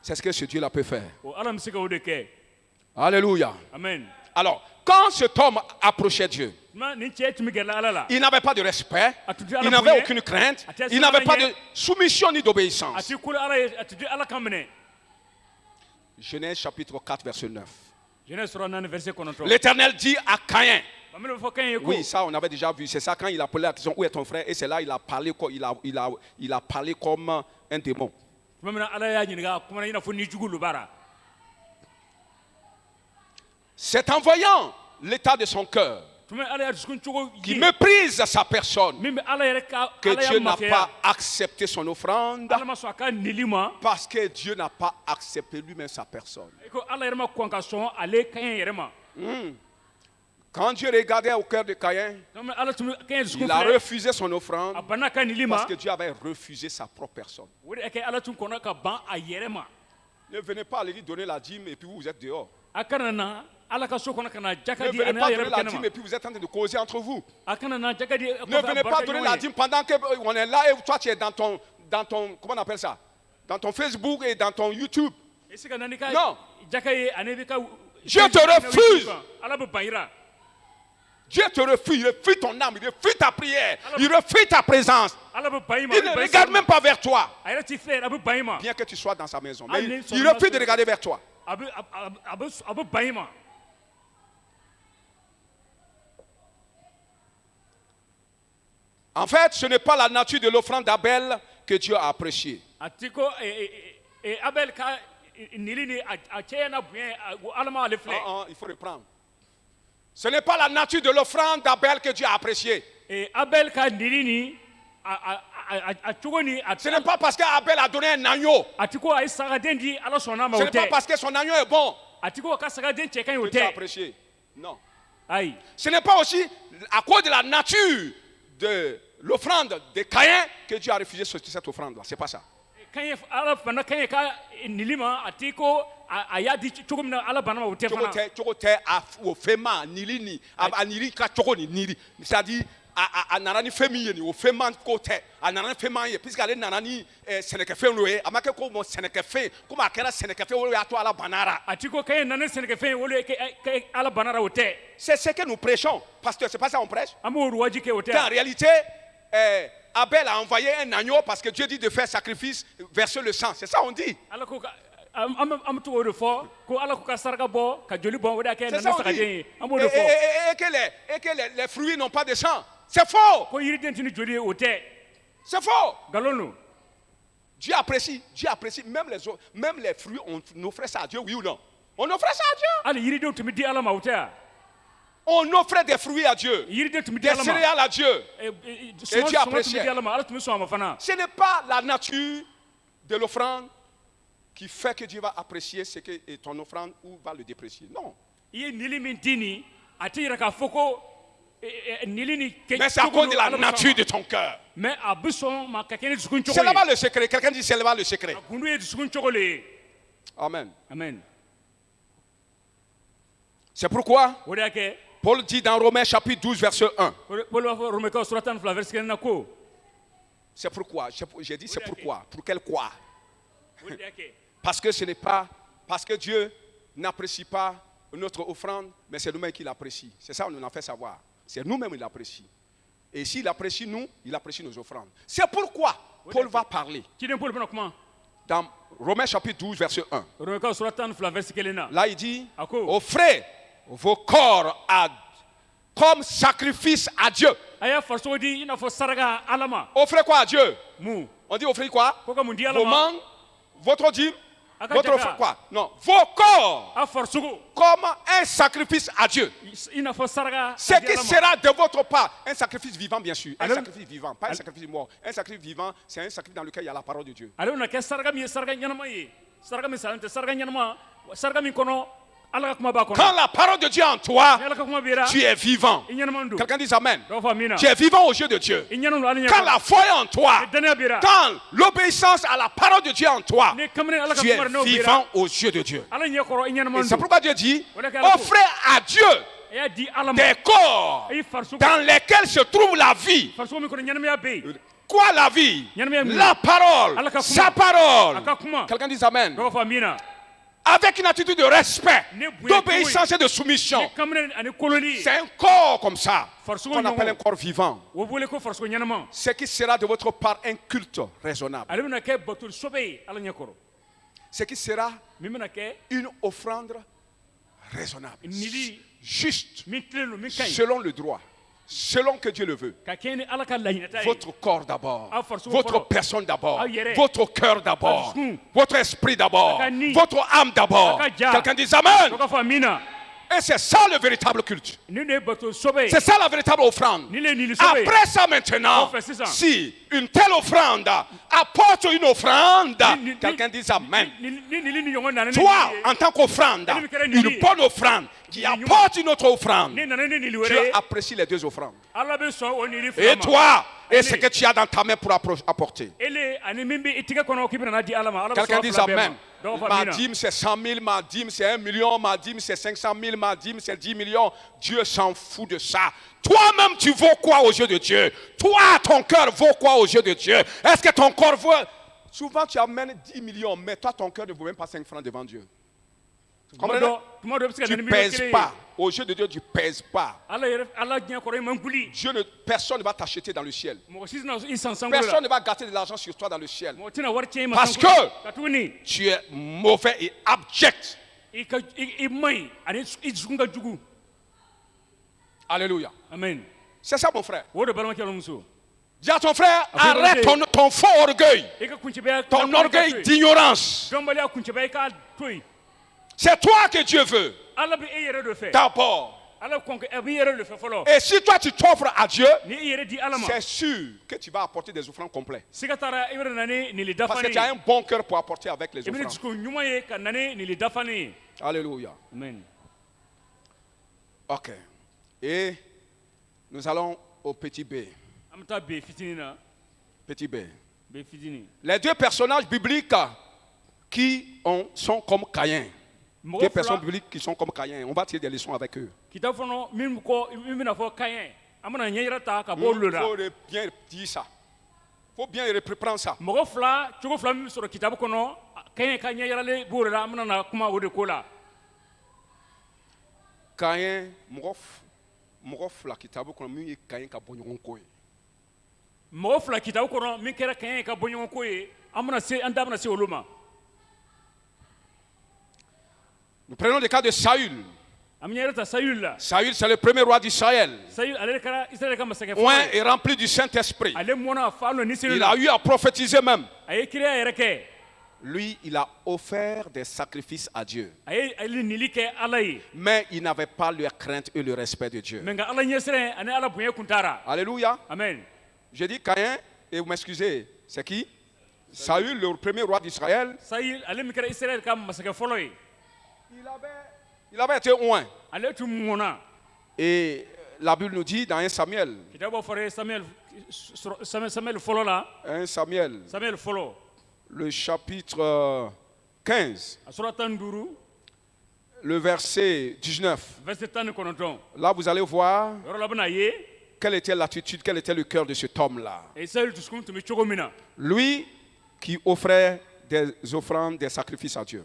C'est ce que ce Dieu-là peut faire. Alléluia. Amen. Alors, quand cet homme approchait Dieu, il n'avait pas de respect, il n'avait aucune crainte, il n'avait pas de soumission ni d'obéissance. Genèse chapitre 4, verset 9. L'Éternel dit à Caïn. Oui, ça on avait déjà vu. C'est ça quand il a posé la question où est ton frère, et c'est là il a parlé il a parlé comme un démon. C'est en voyant l'état de son cœur qui méprise sa personne, que Dieu n'a pas accepté son offrande parce que Dieu n'a pas accepté lui-même sa personne. Quand Dieu regardait au cœur de Caïn, il a refusé son offrande parce que Dieu avait refusé sa propre personne. Ne venez pas à l'église donner la dîme et puis vous êtes dehors. Ne venez pas donner la dîme et puis vous êtes en train de causer entre vous. Ne venez pas donner la dîme pendant qu'on est là et toi tu es dans ton comment on appelle ça? Dans ton Facebook et dans ton YouTube. Non. Dieu te refuse. Dieu te refuse, il refuse ton âme, il refuse ta prière, il refuse ta présence. Il ne regarde même pas vers toi. Bien que tu sois dans sa maison. Mais il refuse de regarder vers toi. En fait, ce n'est pas la nature de l'offrande d'Abel que Dieu a appréciée. Il faut reprendre. Ce n'est pas la nature de l'offrande d'Abel que Dieu a appréciée. Ce n'est pas parce qu'Abel a donné un agneau. Ce n'est pas parce que son agneau est bon que Dieu a apprécié. Non. Ce n'est pas aussi à cause de la nature de l'offrande de Caïn que Dieu a refusé cette offrande-là. Ce n'est pas ça. C'est-à-dire anarani femini o feman kote anarani feman puisqu'elle nanani senekefe loé amake ko mo senekefe kuma akera senekefe wo ya to ala banara atiko kay nané senekefe wo ke ala banara wote. C'est ce que nous prêchons pasteur, c'est pas ça on prêche. En réalité Abel a envoyé un agneau parce que Dieu dit de faire sacrifice, verser le sang. C'est ça on dit. C'est ça on dit. Et que les fruits n'ont pas de sang. C'est faux. C'est faux. Dieu apprécie même les fruits, on offrait ça à Dieu, oui ou non? On offrait ça à Dieu. On offrait des fruits à Dieu, des céréales à Dieu. Et Dieu appréciait. Ce n'est pas la nature de l'offrande qui fait que Dieu va apprécier ce que est ton offrande ou va le déprécier. Non. Mais c'est à cause de la nature de ton cœur. C'est là-bas le secret. Quelqu'un dit c'est là-bas le secret. Amen. Amen. C'est pourquoi Paul dit dans Romains chapitre 12 verset 1. C'est pourquoi. J'ai dit c'est pourquoi. Pour quel quoi? Parce que ce n'est pas parce que Dieu n'apprécie pas notre offrande, mais c'est nous-mêmes qui l'apprécie. C'est ça on nous a fait savoir. C'est nous-mêmes qui l'apprécie. Et s'il apprécie nous, il apprécie nos offrandes. C'est pourquoi Paul va parler. Dans Romains chapitre 12 verset 1. Là il dit offrez vos corps comme sacrifice à Dieu. Offrez quoi à Dieu? On dit offrez quoi? Vos membres, votre dîme, votre offrande quoi? Non, vos corps comme un sacrifice à Dieu. Ce qui sera de votre part un sacrifice vivant, bien sûr. Un sacrifice vivant, pas un sacrifice mort. Un sacrifice vivant, c'est un sacrifice dans lequel il y a la parole de Dieu. Quand la parole de Dieu est en toi, tu es vivant. Quelqu'un dit Amen. Tu es vivant aux yeux de Dieu. Quand la foi est en toi, quand l'obéissance à la parole de Dieu est en toi, tu es vivant aux yeux de Dieu. Et c'est pourquoi Dieu dit offrez à Dieu des corps dans lesquels se trouve la vie. Quoi la vie? La parole, sa parole. Quelqu'un dit Amen. Avec une attitude de respect, d'obéissance et de soumission. C'est un corps comme ça qu'on appelle un corps vivant. Ce qui sera de votre part un culte raisonnable. Ce qui sera une offrande raisonnable. Juste. Selon le droit. Selon que Dieu le veut. Votre corps d'abord, votre personne d'abord, votre cœur d'abord, votre esprit d'abord, votre âme d'abord. Quelqu'un dit Amen. Et c'est ça le véritable culte. C'est ça la véritable offrande. Après ça maintenant, si une telle offrande apporte une offrande, quelqu'un dit Amen. Toi, en tant qu'offrande, une bonne offrande qui apporte une autre offrande, Dieu apprécie les deux offrandes. Et toi, et ce que tu as dans ta main pour apporter. Quelqu'un dit Amen. Ma dîme c'est 100 000, ma dîme c'est 1 million, ma dîme c'est 500 000, ma dîme c'est 10 millions. Dieu s'en fout de ça. Toi-même tu vaux quoi aux yeux de Dieu? Toi, ton cœur vaut quoi aux yeux de Dieu? Est-ce que ton corps vaut? Souvent tu amènes 10 millions, mais toi ton cœur ne vaut même pas 5 francs devant Dieu. Tu ne pèses pas. Aux yeux de Dieu, tu ne pèses pas. Personne ne va t'acheter dans le ciel. Personne ne va gâter de l'argent sur toi dans le ciel. Parce que tu es mauvais et abject. Alléluia. Amen. C'est ça mon frère. Dis à ton frère, arrête ton faux orgueil. Ton orgueil d'ignorance. C'est toi que Dieu veut. D'abord. Et si toi tu t'offres à Dieu, c'est sûr que tu vas apporter des offrandes complètes. Parce que tu as un bon cœur pour apporter avec les offrandes. Alléluia. Amen. Ok. Et nous allons au petit B. Petit B. Les deux personnages bibliques qui sont comme Caïn. Deux personnes bibliques qui sont comme Caïn. On va tirer des leçons avec eux. Il faut bien dire ça. Il faut bien reprendre ça. Caïn, Mogof la kitabu kono mi Caïn ka bonyon koy. Mogof la kitabu kono mi kera Caïn ka bonyon koy. Amana se andamana se oluma. Nous prenons le cas de Saül. Saül, c'est le premier roi d'Israël. Oint est rempli du Saint-Esprit. Il a eu à prophétiser même. Lui, il a offert des sacrifices à Dieu. Mais il n'avait pas la crainte et le respect de Dieu. Alléluia. Amen. J'ai dit Caïn, et vous m'excusez, c'est qui? Saül, le premier roi d'Israël. Il avait été oint. Et la Bible nous dit dans 1 Samuel. 1 Samuel. Le chapitre 15. Le verset 19. Là, vous allez voir quelle était l'attitude, quel était le cœur de cet homme-là. Lui qui offrait des offrandes, des sacrifices à Dieu.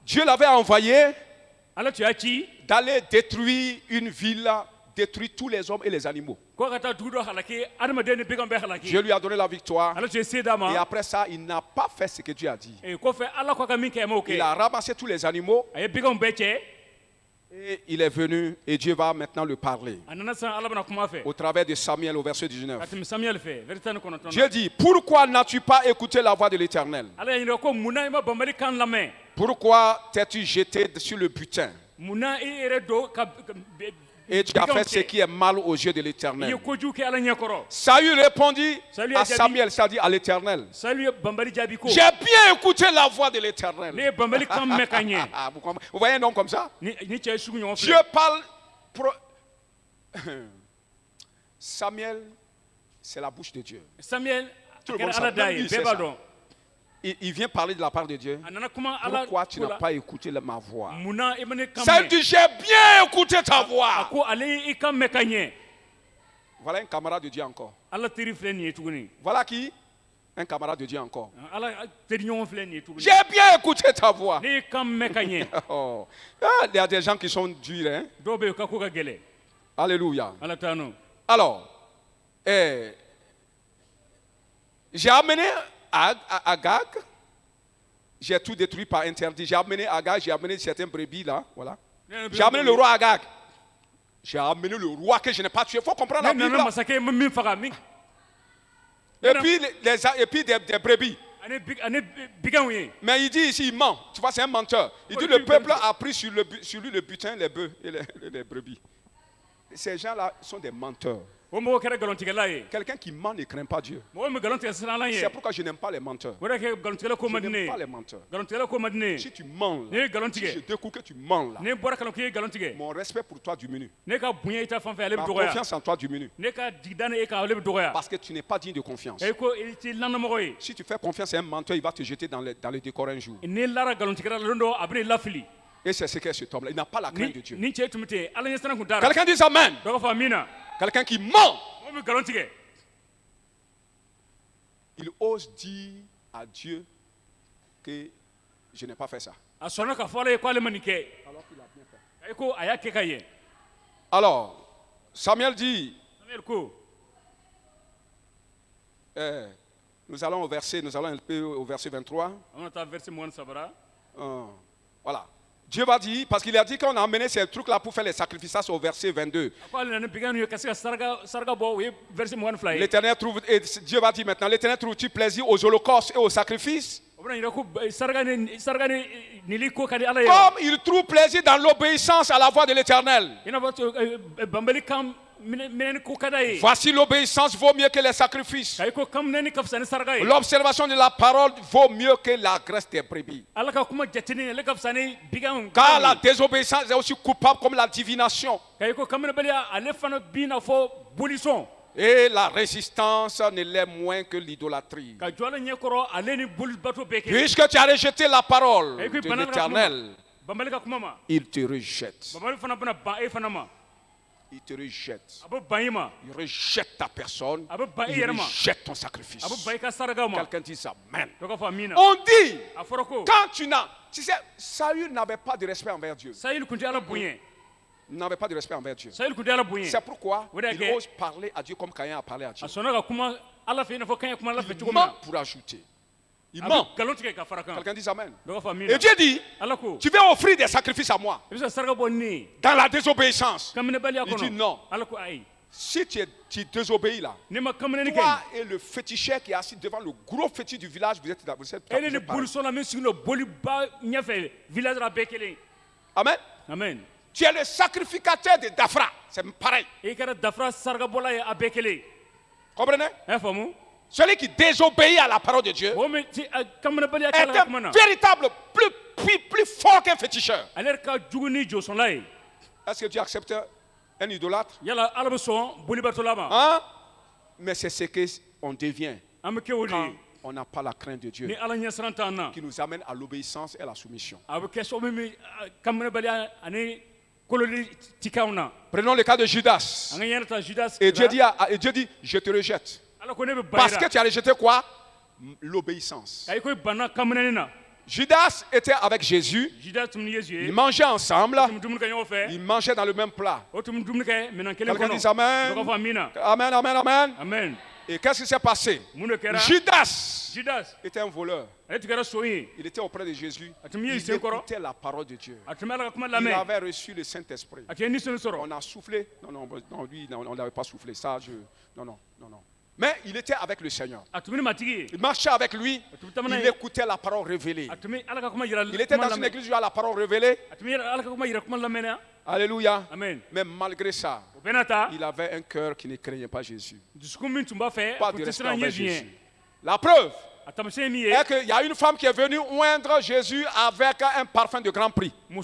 Dieu l'avait envoyé d'aller détruire une ville, détruire tous les hommes et les animaux. Dieu lui a donné la victoire. Et après ça, il n'a pas fait ce que Dieu a dit. Il a ramassé tous les animaux. Et il est venu et Dieu va maintenant le parler. Au travers de Samuel au verset 19. Dieu dit, pourquoi n'as-tu pas écouté la voix de l'Éternel? Pourquoi t'es-tu jeté sur le butin? Et tu as fait ce qui est mal aux yeux de l'Éternel. Saül répondit à Samuel, c'est-à-dire à l'Éternel. J'ai bien écouté la voix de l'Éternel. Vous voyez un nom comme ça? Dieu parle. Samuel, c'est la bouche de Dieu. Tout le monde sait ça. Il vient parler de la part de Dieu. Pourquoi tu n'as pas écouté ma voix? Ça dit, j'ai bien écouté ta voix. Voilà un camarade de Dieu encore. Voilà qui? Un camarade de Dieu encore. J'ai bien écouté ta voix. Oh. Il y a des gens qui sont durs. Hein? Alléluia. Alors, j'ai amené Agag, j'ai tout détruit par interdit. J'ai amené Agag, j'ai amené certains brebis là, voilà. J'ai amené le roi Agag. J'ai amené le roi que je n'ai pas tué. Il faut comprendre la Bible. Et puis des brebis. Mais il dit ici, il ment. Tu vois, c'est un menteur. Il dit le peuple a pris sur lui le butin, les bœufs et les brebis. Ces gens-là sont des menteurs. Quelqu'un qui ment ne craint pas Dieu. C'est pourquoi je n'aime pas les menteurs. Je n'aime pas les menteurs. Si tu mens, si je découvre que tu mens là, mon respect pour toi diminue. Ma confiance en toi diminue. Parce que tu n'es pas digne de confiance. Si tu fais confiance à un menteur, il va te jeter dans le décor un jour. Et c'est ce qu'est cet homme-là. Il n'a pas la crainte de Dieu. Quelqu'un dit Amen. Quelqu'un qui ment. Il ose dire à Dieu que je n'ai pas fait ça. Alors qu'il a bien fait. Alors, Samuel dit, nous allons un peu au verset 23. Voilà. Dieu va dire, parce qu'il a dit qu'on a amené ces trucs-là pour faire les sacrifices, ça c'est au verset 22. L'Éternel trouve, et Dieu va dire maintenant, l'Éternel trouve-tu plaisir aux holocaustes et aux sacrifices? Comme il trouve plaisir dans l'obéissance à la voix de l'Éternel. Voici l'obéissance vaut mieux que les sacrifices. L'observation de la parole vaut mieux que la graisse des brebis. Car la désobéissance est aussi coupable comme la divination. Et la résistance ne l'est moins que l'idolâtrie. Puisque tu as rejeté la parole de l'Éternel, il te rejette. Il te rejette. Il rejette ta personne. Il rejette ton sacrifice. Quelqu'un dit Amen. On dit, quand tu n'as... Tu sais, Saül n'avait pas de respect envers Dieu. Il n'avait pas de respect envers Dieu. C'est pourquoi il ose parler à Dieu comme Caïn a parlé à Dieu. Il ment pour ajouter. Il ment. Quelqu'un dit Amen. Et Dieu dit, tu veux offrir des sacrifices à moi dans la désobéissance. Il dit non. Si tu désobéis là, toi et le féticheur qui est assis devant le gros fétiche du village, vous êtes Amen. Amen. Tu es le sacrificateur de Dafra. C'est pareil. Comprenez? Celui qui désobéit à la parole de Dieu est un véritable plus fort qu'un féticheur. Est-ce que tu acceptes un idolâtre? Hein? Mais c'est ce qu'on devient quand on n'a pas la crainte de Dieu qui nous amène à l'obéissance et à la soumission. Prenons le cas de Judas. Et Dieu dit, je te rejette. Parce que tu as rejeté quoi? L'obéissance. Judas était avec Jésus. Ils mangeaient ensemble. Ils mangeaient dans le même plat. Quelqu'un dit Amen. Amen, amen, amen. Amen. Et qu'est-ce qui s'est passé? Judas était un voleur. Il était auprès de Jésus. Il écoutait la parole de Dieu. Il avait reçu le Saint-Esprit. On a soufflé. Non, lui, on n'avait pas soufflé. Ça, non. Mais il était avec le Seigneur. Il marchait avec lui. Il écoutait la parole révélée. Il était dans une église où il y a la parole révélée. Alléluia. Amen. Mais malgré ça, il avait un cœur qui ne craignait pas Jésus. Pas de respect envers Jésus. La preuve est qu'il y a une femme qui est venue oindre Jésus avec un parfum de grand prix. Et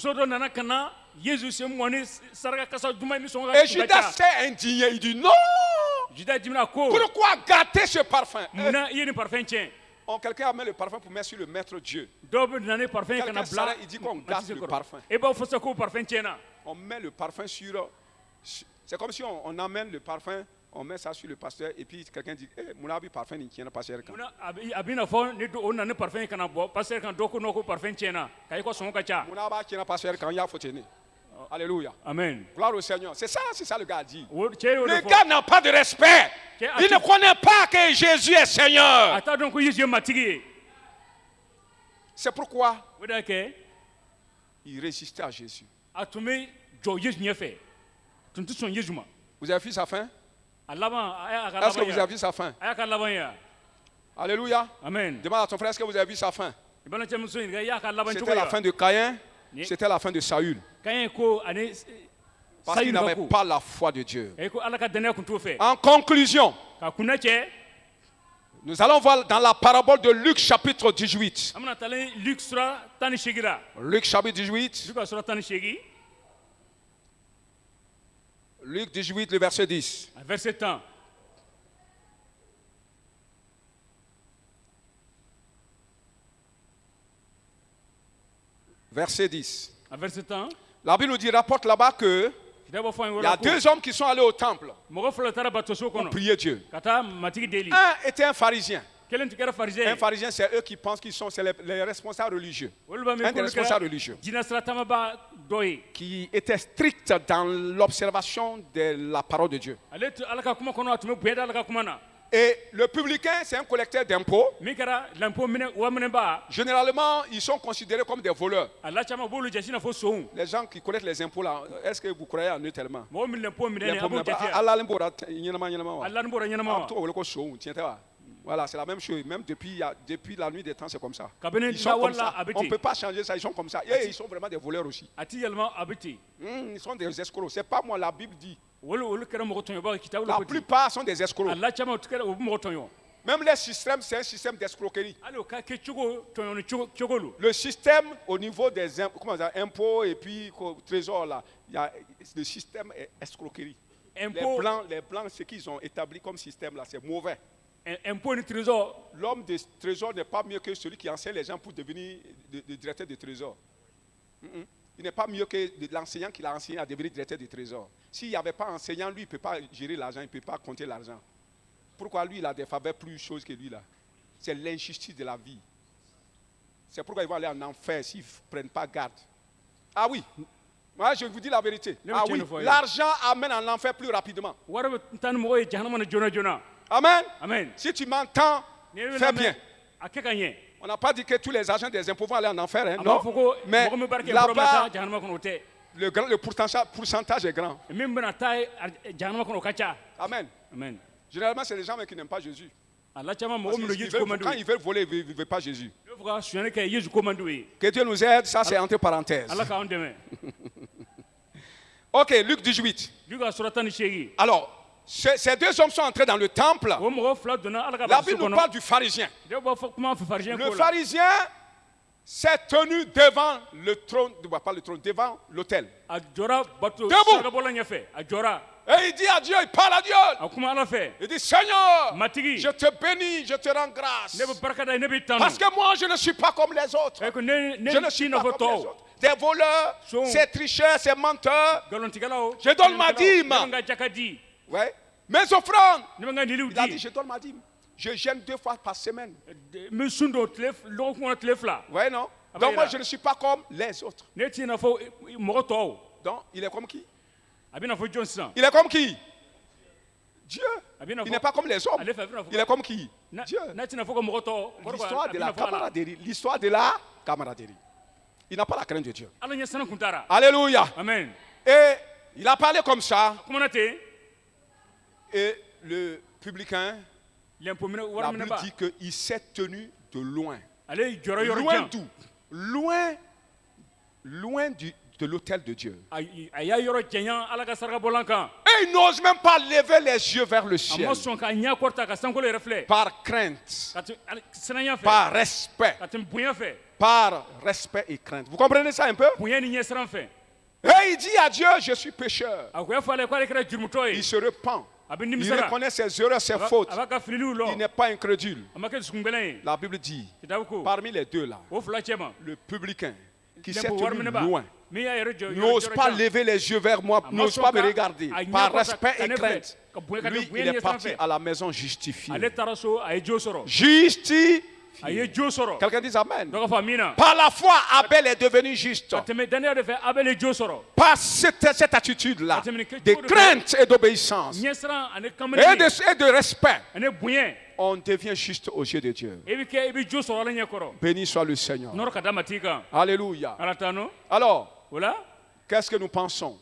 Judas s'est indigné. Il dit non. Pourquoi gâter ce parfum? Quelqu'un a mis le parfum pour mettre sur le maître Dieu. Quelqu'un s'arrête, il dit qu'on gâte le parfum. On met le parfum sur... C'est comme si on amène le parfum, on met ça sur le pasteur et puis quelqu'un dit mon abi parfum ni tiena pasteur kan. Alléluia. Amen. Gloire au Seigneur. C'est ça le gars dit. Le gars n'a pas de respect. Il ne connaît pas que Jésus est Seigneur. C'est pourquoi il résistait à Jésus. Vous avez vu sa fin? Est-ce que vous avez vu sa fin? Alléluia. Amen. Demande à ton frère, est-ce que vous avez vu sa fin? Ibana chamso inga ya ka laban C'était la fin de Caïn, c'était la fin de Saül. Caïn ko ane Parce qu'il n'avait pas la foi de Dieu. ko ala ka dana kuntu fe En conclusion, ka kunache nous allons voir dans la parabole de Luc chapitre 18. amna talen Luc sura tani shigira Luc chapitre 18. Luc sura tani shigi Luc 18, le verset 10. verset 1 Verset 10. verset 1 La Bible nous dit, rapporte là-bas que il y a deux hommes qui sont allés au temple pour prier Dieu. Un était un pharisien. Un pharisien, c'est eux qui pensent qu'ils sont les responsables religieux. Un des responsables religieux. Qui était strict dans l'observation de la parole de Dieu. Et le publicain, c'est un collecteur d'impôts. Généralement, ils sont considérés comme des voleurs. Les gens qui collectent les impôts là, est-ce que vous croyez en eux tellement? Voilà, c'est la même chose. Même depuis la nuit des temps, c'est comme ça. Ils sont comme ça. On ne peut pas changer ça. Ils sont comme ça. Et ils sont vraiment des voleurs aussi. Ils sont des escrocs. Ce n'est pas moi, la Bible dit. La plupart sont des escrocs. Même le système, c'est un système d'escroquerie. Le système au niveau des impôts et puis trésor, là, le système est escroquerie. Les blancs, ce qu'ils ont établi comme système, là, c'est mauvais. L'homme de trésor n'est pas mieux que celui qui enseigne les gens pour devenir le directeur de trésor. Il n'est pas mieux que l'enseignant qui l'a enseigné à devenir directeur de trésor. S'il n'y avait pas enseignant, lui, il ne peut pas gérer l'argent, il ne peut pas compter l'argent. Pourquoi lui, il a des faveurs plus choses que lui là? C'est l'injustice de la vie. C'est pourquoi ils vont aller en enfer s'ils ne prennent pas garde. Ah oui, moi je vous dis la vérité. Ah oui, l'argent amène en enfer plus rapidement. Amen. Amen. Si tu m'entends, fais bien. On n'a pas dit que tous les agents des impôts vont aller en enfer, hein, non. Mais là-bas, le pourcentage est grand. Amen. Amen. Généralement, c'est les gens qui n'aiment pas Jésus. Quand ils veulent voler, ils ne veulent pas Jésus. Que Dieu nous aide, ça c'est entre parenthèses. Ok, Luc 18. Alors, ces deux hommes sont entrés dans le temple. La Bible nous parle du pharisien. Le pharisien s'est tenu devant le trône, pas le trône, devant l'autel. Debout. Et il dit à Dieu, il parle à Dieu. Il dit, Seigneur, je te bénis, je te rends grâce. Parce que moi, je ne suis pas comme les autres. Je ne suis pas comme les autres. Des voleurs, ces tricheurs, ces menteurs. Je donne ma dîme. Ouais. Mes offrandes. Il a dit, je donne ma dîme. Je jeûne 2 fois par semaine. Ouais, non? Donc moi, je ne suis pas comme les autres. Donc, il est comme qui? Il est comme qui? Dieu. Il n'est pas comme les hommes. Il est comme qui? Dieu. L'histoire de la camaraderie. L'histoire de la camaraderie. Il n'a pas la crainte de Dieu. Alléluia. Amen. Et il a parlé comme ça. Et le publicain, la Bible dit qu'il s'est tenu de loin. Loin d'où? Loin de l'autel de Dieu. Et il n'ose même pas lever les yeux vers le ciel. Par crainte, par respect. Par respect et crainte. Vous comprenez ça un peu? Et il dit à Dieu, je suis pécheur. Il se repent. Il reconnaît ses erreurs, ses fautes. Il n'est pas incrédule. La Bible dit, parmi les deux là, le publicain qui s'est tenu loin, n'ose pas lever les yeux vers moi, n'ose pas me regarder, par respect et crainte. Lui, il est parti à la maison justifié. Justifié. Quelqu'un dit Amen. Par la foi, Abel est devenu juste. Par cette attitude-là, de crainte et d'obéissance, et de respect, on devient juste aux yeux de Dieu. Béni soit le Seigneur. Alléluia. Alors, qu'est-ce que nous pensons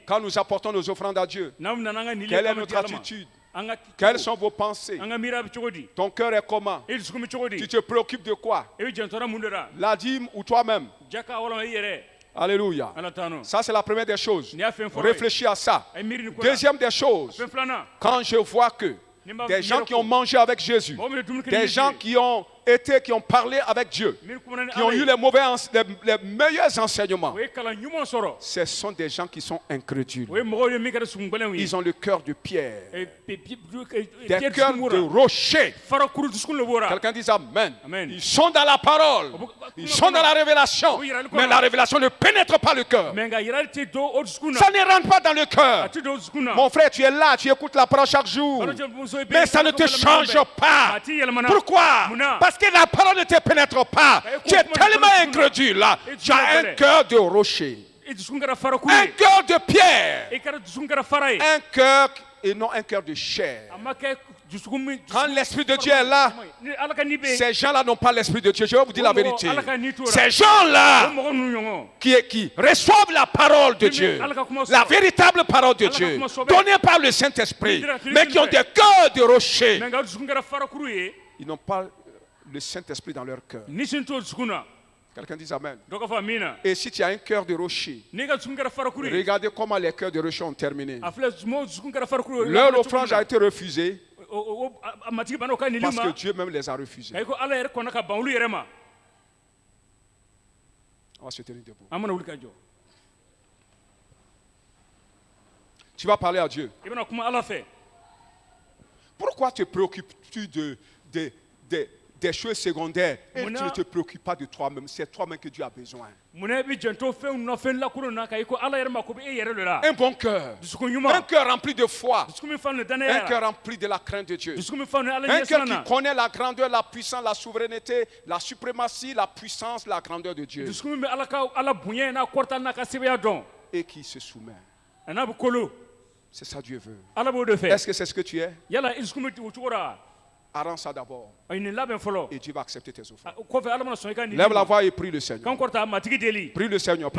quand nous apportons nos offrandes à Dieu? Quelle est notre attitude? Quelles sont vos pensées? Ton cœur est comment? Tu te préoccupes de quoi? La dîme ou toi-même? Alléluia. Ça, c'est la première des choses. Réfléchis à ça. Deuxième des choses, quand je vois que des gens qui ont mangé avec Jésus, des gens qui ont parlé avec Dieu, qui ont eu les meilleurs enseignements, ce sont des gens qui sont incrédules. Ils ont le cœur de pierre, des cœurs de rocher. Quelqu'un dit Amen. Ils sont dans la parole, ils sont dans la révélation, mais la révélation ne pénètre pas le cœur. Ça ne rentre pas dans le cœur. Mon frère, tu es là, tu écoutes la parole chaque jour, mais ça ne te change pas. Pourquoi? Parce que la parole ne te pénètre pas. Tu es tellement incrédule. Tu as un cœur de rocher, un cœur de pierre, un cœur et non un cœur de chair. Quand l'Esprit de Dieu est là, ces gens-là n'ont pas l'Esprit de Dieu. Je vais vous dire la vérité. Ces gens-là qui reçoivent la parole de Dieu, la véritable parole de Dieu, donnée par le Saint-Esprit, mais qui ont des cœurs de rocher, ils n'ont pas le Saint-Esprit dans leur cœur. Quelqu'un dit Amen. Et si tu as un cœur de rocher, regardez comment les cœurs de rocher ont terminé. Leur offrande a été refusée parce que Dieu même les a refusés. On va se tenir debout. Tu vas parler à Dieu. Pourquoi te préoccupes-tu des choses secondaires et tu ne te préoccupes pas de toi-même? C'est toi-même que Dieu a besoin. Un bon cœur, un cœur rempli de foi, un cœur rempli de la crainte de Dieu, un cœur qui connaît la grandeur, la puissance, la souveraineté, la suprématie, la puissance, la grandeur de Dieu, et qui se soumet. C'est ça que Dieu veut. Est-ce que c'est ce que tu es? Arrange ça d'abord. Et Dieu va accepter tes offrandes. Lève la voix et prie le Seigneur. Prie le Seigneur.